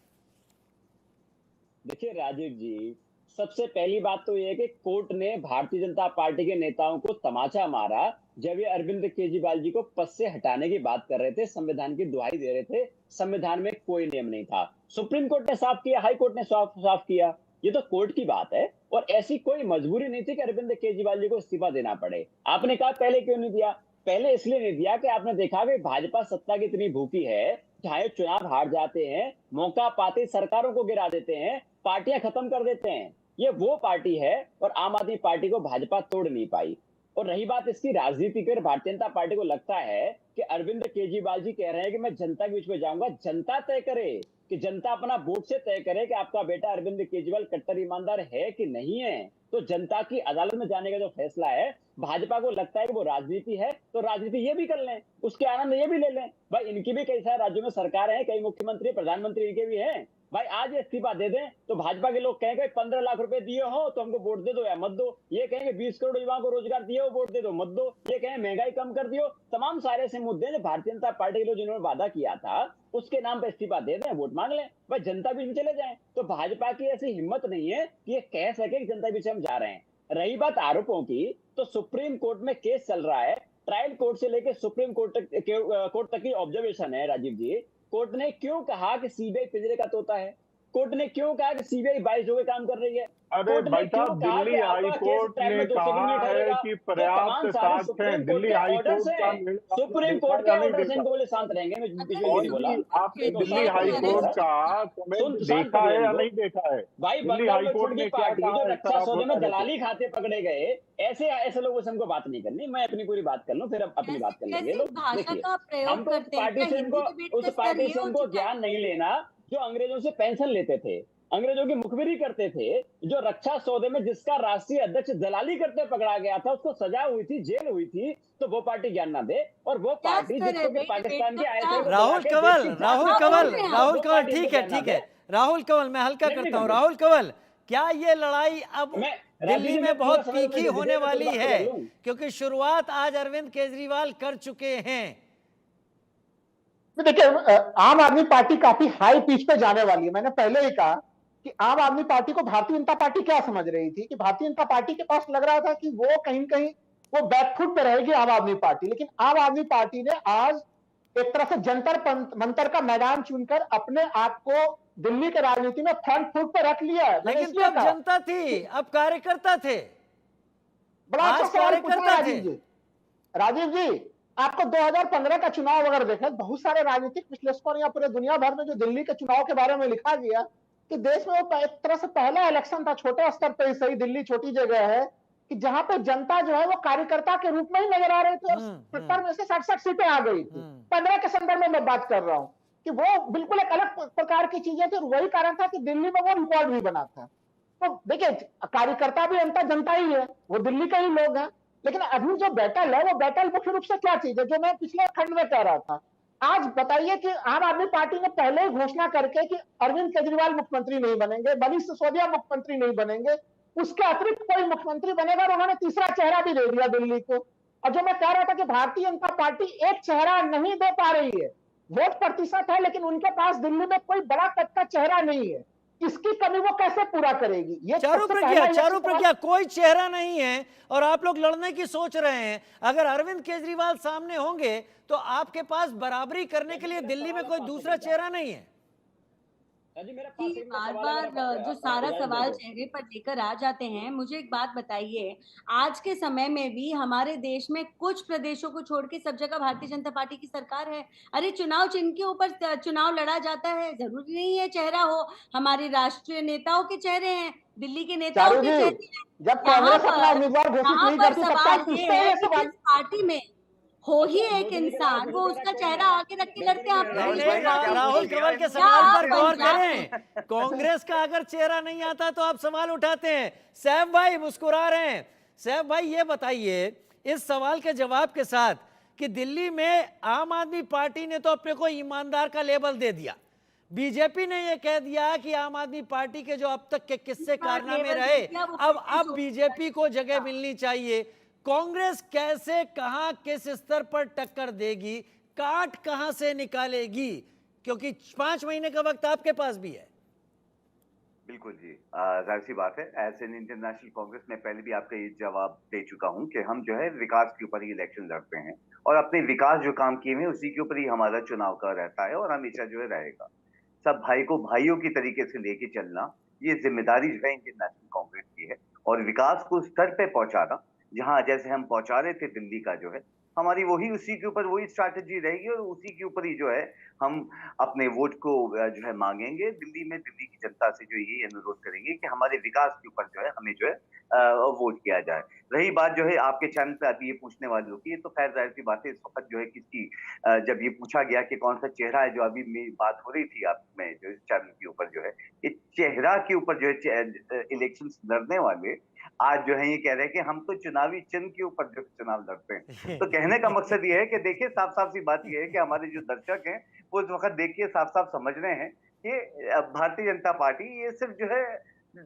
देखिए राजीव जी, सबसे पहली बात तो यह है कि कोर्ट ने भारतीय जनता पार्टी के नेताओं को तमाचा मारा जब ये अरविंद केजरीवाल जी को पद से हटाने की बात कर रहे थे, संविधान की दुहाई दे रहे थे। संविधान में कोई नियम नहीं था। सुप्रीम कोर्ट ने साफ किया, हाई कोर्ट ने साफ किया, ये तो कोर्ट की बात है। और ऐसी कोई मजबूरी नहीं थी कि अरविंद केजरीवाल जी को इस्तीफा देना पड़े। आपने कहा पहले क्यों नहीं दिया? पहले इसलिए नहीं दिया कि आपने देखा कि भाजपा सत्ता की इतनी भूखी है, चाहे चुनाव हार जाते हैं, मौका पाते सरकारों को गिरा देते हैं, पार्टियां खत्म कर देते हैं। ये वो पार्टी है, और आम आदमी पार्टी को भाजपा तोड़ नहीं पाई। और रही बात इसकी राजनीति की, भारतीय जनता पार्टी को लगता है कि अरविंद केजरीवाल जी कह रहे हैं कि मैं जनता के बीच में जाऊंगा, जनता तय करे, कि जनता अपना वोट से तय करे कि आपका बेटा अरविंद केजरीवाल कट्टर ईमानदार है कि नहीं है। तो जनता की अदालत में जाने का जो फैसला है, भाजपा को लगता है कि वो राजनीति है, तो राजनीति ये भी कर लें, उसके आनंद ये भी ले लें। भाई इनकी भी कई सारे राज्यों में सरकार है, कई मुख्यमंत्री प्रधानमंत्री इनके भी हैं। भाई आज ये इस्तीफा दे दें तो भाजपा के लोग कहेंगे 15 लाख रुपए दिए हो तो हमको वोट दे दो या मत दो। ये कहेंगे 20 करोड़ युवाओं को रोजगार दिए हो, वोट दे दो मत दो। ये कहेंगे महंगाई कम कर दियो। तमाम सारे ऐसे मुद्दे जो भारतीय जनता पार्टी के लोग जिन्होंने वादा किया था उसके नाम पर इस्तीफा दे दें, वोट मांग लें, भाई जनता बीच में चले जाएं। तो भाजपा की ऐसी हिम्मत नहीं है कि ये कह सके कि जनता बीच हम जा रहे हैं। रही बात आरोपों की, तो सुप्रीम कोर्ट में केस चल रहा है। ट्रायल कोर्ट से लेकर सुप्रीम कोर्ट तक की ऑब्जर्वेशन है राजीव जी। कोर्ट ने क्यों कहा कि सीबीआई पिंजरे का तोता है? कोर्ट ने क्यों कहा कि सीबीआई 22 जो काम कर रही है? अरे भाई साहब, दिल्ली हाई कोर्ट ने कहा है कि पर्याप्त साक्ष्य है। दिल्ली हाई कोर्ट का सुप्रीम कोर्ट के ऑर्डर से इनको बोले शांत रहेंगे। मैं नहीं बोला। आपने दिल्ली हाई कोर्ट का देखा है या नहीं देखा है? भाई दिल्ली हाई कोर्ट ने क्या कहा? जो रक्षा सौदे में दलाली खाते पकड़े गए, ऐसे लोगों से हमको बात नहीं करनी। मैं अपनी पूरी बात कर लूं, फिर अपनी बात कर लेंगे लोग। देखिए, हमको उस पार्टी से हमको ज्ञान नहीं लेना जो अंग्रेजों से पेंशन लेते थे, अंग्रेजों की मुखबिरी करते थे, जो रक्षा सौदे में जिसका राष्ट्रीय अध्यक्ष दलाली करते पकड़ा गया था, उसको सजा हुई थी, जेल हुई थी, तो वो पार्टी ज्ञान ना दे। और वो पार्टी जिसको कि पाकिस्तान के आए थे राहुल कंवल, ठीक है राहुल कंवल, मैं हल्का करता हूँ। राहुल कंवल, क्या ये लड़ाई अब दिल्ली में बहुत तीखी होने वाली है? क्योंकि शुरुआत आज अरविंद केजरीवाल कर चुके हैं। देखिए, आम आदमी पार्टी काफी हाई पिच पे जाने वाली है। मैंने पहले ही कहा कि आम आदमी पार्टी को भारतीय जनता पार्टी क्या समझ रही थी कि भारतीय जनता पार्टी के पास लग रहा था कि वो कहीं कहीं वो बैकफुट पे रहेगी आम आदमी पार्टी। लेकिन आम आदमी पार्टी ने आज एक तरह से जंतर मंतर का मैदान चुनकर अपने आप को दिल्ली के राजनीति में फ्रंट फुट पे रख लिया है। लेकिन तब जनता थी, अब कार्यकर्ता थे। बड़ा अच्छा सवाल पूछा राजीव जी। आपको 2015 का चुनाव अगर देखें, बहुत सारे राजनीतिक विश्लेषकों ने या पूरे दुनिया भर में जो दिल्ली के चुनाव के बारे में लिखा गया, कि देश में वो एक तरह से पहला इलेक्शन था, छोटे स्तर पर ही सही, दिल्ली छोटी जगह है, कि जहां पे जनता जो है वो कार्यकर्ता के रूप में ही नजर आ रही थी और 70 में से 67 सीटें आ गई थी। 15 के संदर्भ में मैं बात कर रहा हूं कि वो बिल्कुल एक अलग प्रकार की चीजें थी और वही कारण था कि दिल्ली में वो रिकॉर्ड भी बना था। तो देखिए, कार्यकर्ता भी अंतर जनता ही है, वो दिल्ली के ही लोग हैं, लेकिन अभी जो बैटल है वो बैटल मुख्य रूप से क्या चीज है, जो मैं पिछले खंड में कह रहा था। आज बताइए कि आम आदमी पार्टी ने पहले ही घोषणा करके कि अरविंद केजरीवाल मुख्यमंत्री नहीं बनेंगे, मनीष सिसोदिया मुख्यमंत्री नहीं बनेंगे, उसके अतिरिक्त कोई मुख्यमंत्री बनेगा, और उन्होंने तीसरा चेहरा भी दे दिया दिल्ली को। और जो मैं कह रहा था कि भारतीय जनता पार्टी एक चेहरा नहीं दे पा रही है, वोट प्रतिशत है लेकिन उनके पास दिल्ली में कोई बड़ा कद का चेहरा नहीं है, इसकी कमी वो कैसे पूरा करेगी? ये चारू प्रज्ञा कोई चेहरा नहीं है और आप लोग लड़ने की सोच रहे हैं। अगर अरविंद केजरीवाल सामने होंगे तो आपके पास बराबरी करने के लिए दिल्ली में कोई दूसरा चेहरा नहीं है। जी, बार बार जो सारा सवाल चेहरे पर लेकर आ जाते हैं, मुझे एक बात बताइए, आज के समय में भी हमारे देश में कुछ प्रदेशों को छोड़ के सब जगह भारतीय जनता पार्टी की सरकार है। अरे चुनाव चिन्ह के ऊपर चुनाव लड़ा जाता है, जरूरी नहीं है चेहरा हो, हमारे राष्ट्रीय नेताओं के चेहरे हैं, दिल्ली के नेताओं के चेहरे हैं। जब कांग्रेस अपना उम्मीदवार घोषित नहीं करती तब सवाल ये है कि जिस पार्टी में हो ही एक इंसान, वो उसका चेहरा आगे रख के लड़ते हैं। राहुल कंवर के सवाल पर गौर करें। कांग्रेस का अगर चेहरा नहीं आता तो आप सवाल उठाते हैं। सैफ भाई मुस्कुरा रहे हैं। सैफ भाई ये बताइए इस सवाल के जवाब के साथ कि दिल्ली में आम आदमी पार्टी ने तो अपने को ईमानदार का लेबल दे दिया, बीजेपी ने ये कह दिया कि आम आदमी पार्टी के जो अब तक के किस्से कारनामे रहे अब बीजेपी को जगह मिलनी चाहिए। कांग्रेस कैसे, कहां, किस स्तर पर टक्कर देगी, काट कहां से निकालेगी? क्योंकि 5 महीने का वक्त आपके पास भी है। बिल्कुल जी, जाहिर सी बात है, as an Indian national Congress में पहले भी आपका ये जवाब दे चुका हूं कि हम जो है विकास के ऊपर ही इलेक्शन लड़ते हैं और अपने विकास जो काम किए हैं उसी के ऊपर ही हमारा चुनाव का रहता है और हमेशा जो है रहेगा। सब भाई को भाइयों की तरीके से लेके चलना, ये जिम्मेदारी जो है इंडियन नेशनल कांग्रेस की है और विकास को स्तर पे पहुंचाना, जहां जैसे हम पहुंचा रहे थे दिल्ली का जो है, हमारी वही उसी के ऊपर वही स्ट्रैटेजी रहेगी और उसी के ऊपर ही जो है हम अपने वोट को जो है मांगेंगे दिल्ली में। दिल्ली की जनता से जो ये अनुरोध करेंगे कि हमारे विकास के ऊपर जो है हमें जो है वोट किया जाए। रही बात जो है आपके चैनल पे अभी ये पूछने वालों की, तो खैर जाहिर सी बात है इस वक्त जो है किसकी जब ये पूछा गया कि कौन सा चेहरा है, जो अभी मेरी बात हो रही थी आप में जो इस चैनल के ऊपर जो है, इस चेहरा के ऊपर जो है इलेक्शन लड़ने वाले आज जो है ये कह रहे हैं कि हम तो चुनावी चिन्ह के ऊपर जो चुनाव लड़ते हैं। तो कहने का मकसद ये है कि देखिए साफ साफ सी बात ये है कि हमारे जो दर्शक हैं वो इस वक्त देखिए साफ साफ समझ रहे हैं कि भारतीय जनता पार्टी ये सिर्फ जो है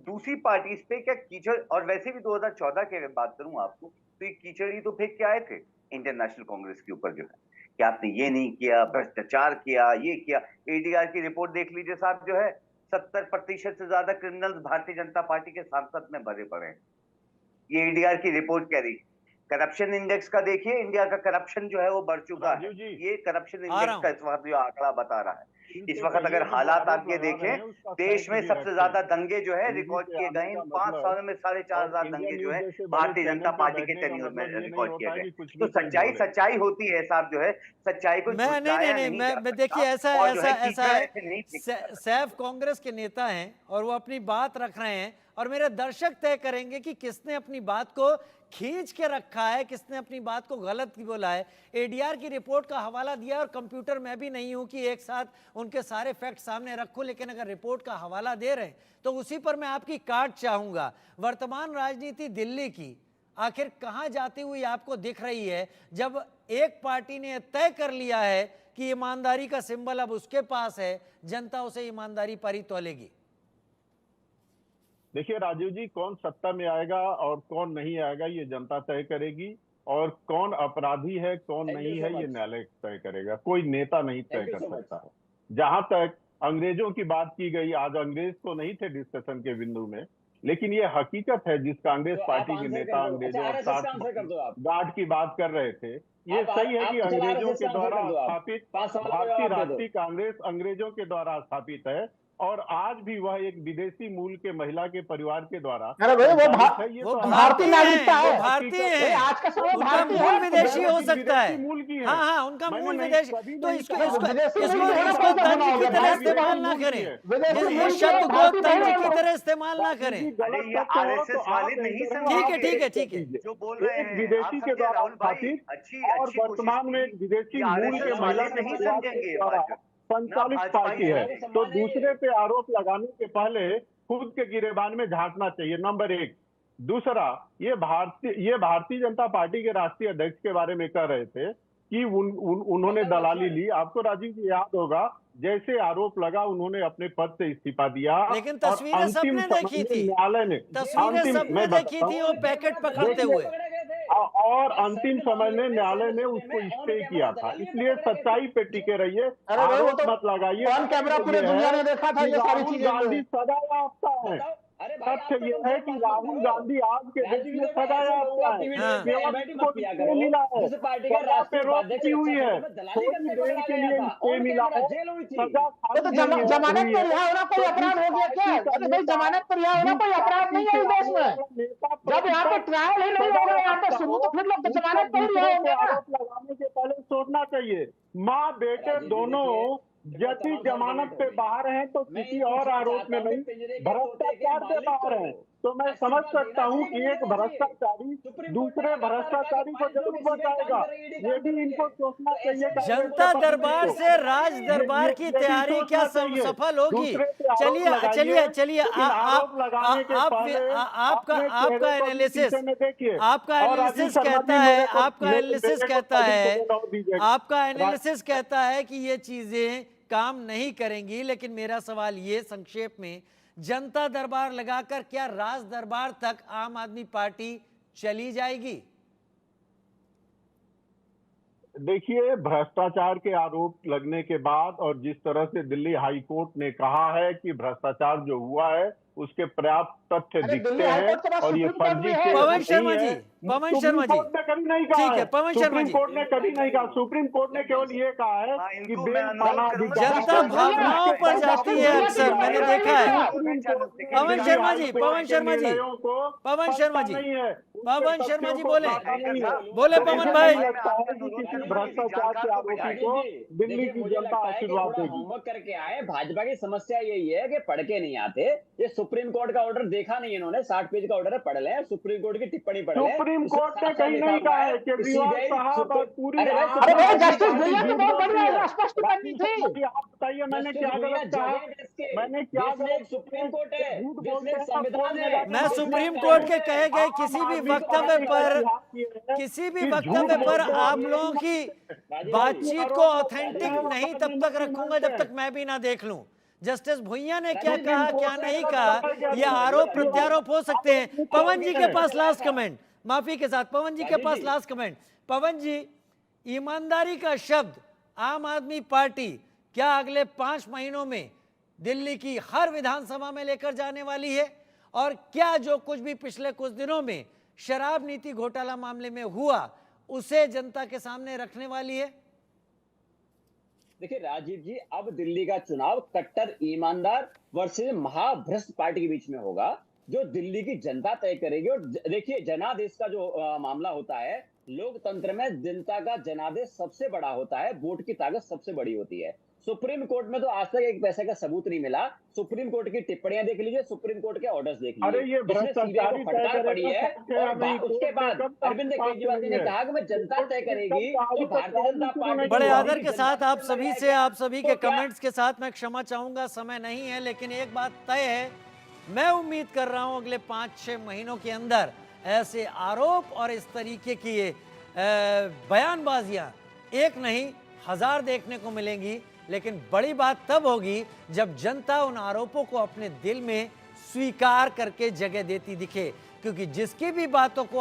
दूसरी पार्टी पे क्या कीचड़, और वैसे भी 2014 की अगर बात करूं आपको तो ये कीचड़ ही तो फेंक के आए थे इंडियन नेशनल कांग्रेस के ऊपर जो है कि आपने ये नहीं किया, भ्रष्टाचार किया, ये किया। एडीआर की रिपोर्ट देख लीजिए साहब, जो है 70% से ज्यादा क्रिमिनल्स भारतीय जनता पार्टी के सांसद में भरे पड़े हैं। ये एडीआर की रिपोर्ट कह रही। करप्शन इंडेक्स का देखिए, इंडिया का करप्शन जो है वो बढ़ चुका है। ये करप्शन इंडेक्स का इस वक्त जो आंकड़ा बता रहा है, इस वक्त अगर हालात आप ये देखें, देश में सबसे ज्यादा दंगे जो है रिकॉर्ड किए गए, इन 5 सालों में 4,500 दंगे जो है भारतीय जनता पार्टी के टेन्योर में रिकॉर्ड किए गए। तो सच्चाई होती है साहब, जो है सच्चाई को मैं देखिए ऐसा है। सैफ कांग्रेस के नेता हैं और वो अपनी बात रख रहे हैं और मेरे दर्शक तय करेंगे कि किसने अपनी बात को खींच के रखा है, किसने अपनी बात को गलत बोला है। एडीआर की रिपोर्ट का हवाला दिया और कंप्यूटर में भी नहीं हूं कि एक साथ उनके सारे फैक्ट सामने रखूं, लेकिन अगर रिपोर्ट का हवाला दे रहे हैं तो उसी पर मैं आपकी काट चाहूंगा। वर्तमान राजनीति दिल्ली की आखिर कहां जाती हुई आपको दिख रही है, जब एक पार्टी ने तय कर लिया है कि ईमानदारी का सिंबल अब उसके पास है, जनता उसे ईमानदारी पर ही तौलेगी? देखिए राजीव जी, कौन सत्ता में आएगा और कौन नहीं आएगा ये जनता तय करेगी, और कौन अपराधी है कौन नहीं है ये न्यायालय तय करेगा, कोई नेता नहीं तय कर सकता है। जहां तक अंग्रेजों की बात की गई, आज अंग्रेज तो नहीं थे डिस्कशन के बिंदु में, लेकिन ये हकीकत है जिस कांग्रेस पार्टी के नेता अंग्रेजों और गार्ड की बात कर रहे थे, ये सही है कि अंग्रेजों के द्वारा स्थापित भारतीय राष्ट्रीय कांग्रेस अंग्रेजों के द्वारा स्थापित है और आज भी वह एक विदेशी मूल के महिला के परिवार के द्वारा अरे भाई, वो संचालित है। ये वो तो भारतीय नागरिकता हैं, है। वो भारतीय हकीकत हैं। आज का समय उनका भारतीय मूल है, विदेशी हो विदेशी सकता है। मूल की है। हाँ हाँ, उनका मैंने मूल नहीं- विदेशी, कभी तो नहीं इसको कहा। इसको विदेशी इसको मूल की इसको होना तंज होगा, की तरह भारतीय इस्तेमाल ना मूल की करें। है। विदेशी ये मूल की शब्द है, को भारतीय तंज नहीं की है। तरह इस्तेमाल ना करें। अरे ये गलत तथ्य हो आरएसएस तो वाले आप नहीं इंटरव्यू समझे ठीक है, आप ठीक है, देख ठीक है। लीजिए। जो बोल रहे एक हैं। विदेशी आप के समझे द्वारा राहुल भाई, स्थापित अच्छी और अच्छी कोशिश वर्तमान में एक की विदेशी कि मूल आरएसएस के महिला वाले के नहीं परिवार समझेंगे के ये द्वारा बात। संचालित ना भाजपा पार्टी है, ही तो दूसरे पे आरोप लगाने के पहले खुद के गिरेबान में झांकना चाहिए, नंबर एक। दूसरा, ये भारतीय जनता पार्टी के राष्ट्रीय अध्यक्ष के बारे में कह रहे थे कि उन्होंने दलाली ली। आपको राजीव जी याद होगा, जैसे आरोप लगा उन्होंने अपने पद से इस्तीफा दिया। लेकिन और तस्वीरें अंतिम सबने समय देखी में थी, न्यायालय ने तस्वीरें सबने मैं देखी बताता थी हूं। वो पैकेट पकड़ते हुए। और अंतिम समय में न्यायालय ने उसको स्टे किया था। इसलिए सच्चाई पे टिके रहिए, अरे भाई, वो आरोप तो मत लगाइए। ऑन कैमरा पूरे ये दुनिया है ने देखा था कि ये सारी राहुल चीजें जो गांधी है। सदा याफ्ता है। तथ्य ये है कि राहुल गांधी आज के देश में सदा याफ्ता है। हाँ। केवल उनको स्टे मिला है, सजा पे रोक की हुई है, थोड़ी देर के लिए स्टे मिला है, सजा वो तो खाली नहीं जमानत हुई पर है। रिहा होना कोई अपराध हो गया क्या? अरे भाई, जमानत पर रिहा होना कोई अपराध नहीं है इस देश में। जब यहाँ पे ट्रायल ही नहीं होगा यहाँ पे शुरू, तो फिर लोग तो जमानत पर ही रिहा होंगे ना। आरोप लगाने के पहले सोचना चाहिए। माँ बेटे दोनों यदि जमानत पे बाहर हैं तो किसी और आरोप में नहीं, भ्रष्टाचार से बाहर हैं। तो मैं समझ सकता हूँ कि एक भ्रष्टाचारी दूसरे भ्रष्टाचारी को जरूर बचाएगा। ये भी इनको सोचना चाहिए। जनता दरबार से राज दरबार की तैयारी क्या सफल होगी? चलिए चलिए आपका एनालिसिस कहता है कि ये चीजें काम नहीं करेंगी, लेकिन मेरा सवाल ये संक्षेप में, जनता दरबार लगाकर क्या राज दरबार तक आम आदमी पार्टी चली जाएगी? देखिए, भ्रष्टाचार के आरोप लगने के बाद और जिस तरह से दिल्ली हाई कोर्ट ने कहा है कि भ्रष्टाचार जो हुआ है उसके पर्याप्त तथ्य दिखते हैं और ये फर्जी केस पवन शर्मा नहीं जी, है। पवन शर्मा जी, सुप्रीम कोर्ट ने कभी नहीं कहा ठीक है, पवन शर्मा सुप्रीम जी, कोर्ट ने कभी नहीं कहा। सुप्रीम कोर्ट ने केवल ये कहा है कि बेल पाना अधिकार जनता भावनाओं पर जाती है अक्सर, मैंने देखा है। पवन शर्मा जी, पवन शर्मा जी, पवन शर्मा जी, पवन शर्मा जी बोले पवन भाई। भ्रष्टाचार के आरोपी को दिल्ली की जनता आशीर्वाद देगी। होमवर्क करके आए। भाजपा की समस्या यही है कि पढ़ के नहीं आते। ये सुप्रीम कोर्ट का ऑर्डर देखा नहीं इन्होंने, 60 पेज का ऑर्डर है, पढ़ लें, सुप्रीम कोर्ट की टिप्पणी पढ़ लें। सुप्रीम कोर्ट ने कहीं नहीं कहा है कि केजरीवाल साहब पूरी अरे भाई, जस्टिस भैया तो बहुत बढ़िया स्पष्ट करनी थी। आप बताइए मैंने क्या गलत कहा? मैंने क्या गलत? सुप्रीम कोर्ट है, झूठ बोलते हैं, संविधान है। मैं सुप्रीम कोर्ट के कहे गए किसी भी वक्तव्य पर आप लोगों की बातचीत को ऑथेंटिक नहीं तब तक रखूंगा जब तक मैं भी ना देख लूं जस्टिस भुइयां ने क्या कहा क्या नहीं कहा। ये आरोप प्रत्यारोप हो सकते हैं। पवन जी के पास लास्ट कमेंट, माफी के साथ पवन जी के पास लास्ट कमेंट। पवन जी, ईमानदारी का शब्द आम आदमी पार्टी क्या अगले 5 महीनों में दिल्ली की हर विधानसभा में लेकर जाने वाली है? और क्या जो कुछ भी पिछले कुछ दिनों में शराब नीति घोटाला मामले में हुआ उसे जनता के सामने रखने वाली है? देखिए राजीव जी, अब दिल्ली का चुनाव कट्टर ईमानदार वर्सेस महाभ्रष्ट पार्टी के बीच में होगा, जो दिल्ली की जनता तय करेगी। और देखिए, जनादेश का जो मामला होता है, लोकतंत्र में जनता का जनादेश सबसे बड़ा होता है, वोट की ताकत सबसे बड़ी होती है। सुप्रीम कोर्ट में तो आज तक एक पैसे का सबूत नहीं मिला। सुप्रीम कोर्ट की टिप्पणियां देख लीजिए, सुप्रीम कोर्ट के ऑर्डर्स देख लीजिए। अरे ये भ्रष्टाचारी फटकार पड़ी है। और उसके बाद अरविंद केजरीवाल जी ने कहा कि मैं जनता तय करेगी, तो भारतीय जनता पार्टी बड़े आदर के साथ आप सभी के कमेंट्स के साथ मैं क्षमा चाहूंगा, समय नहीं है, लेकिन एक बात तय है, मैं उम्मीद कर रहा हूं अगले 5-6 महीनों के अंदर ऐसे आरोप और इस तरीके की बयानबाजियां एक नहीं 1000 देखने को मिलेंगी। लेकिन बड़ी बात तब होगी जब जनता उन आरोपों को अपने दिल में स्वीकार करके जगह देती दिखे, क्योंकि जिसकी भी बातों को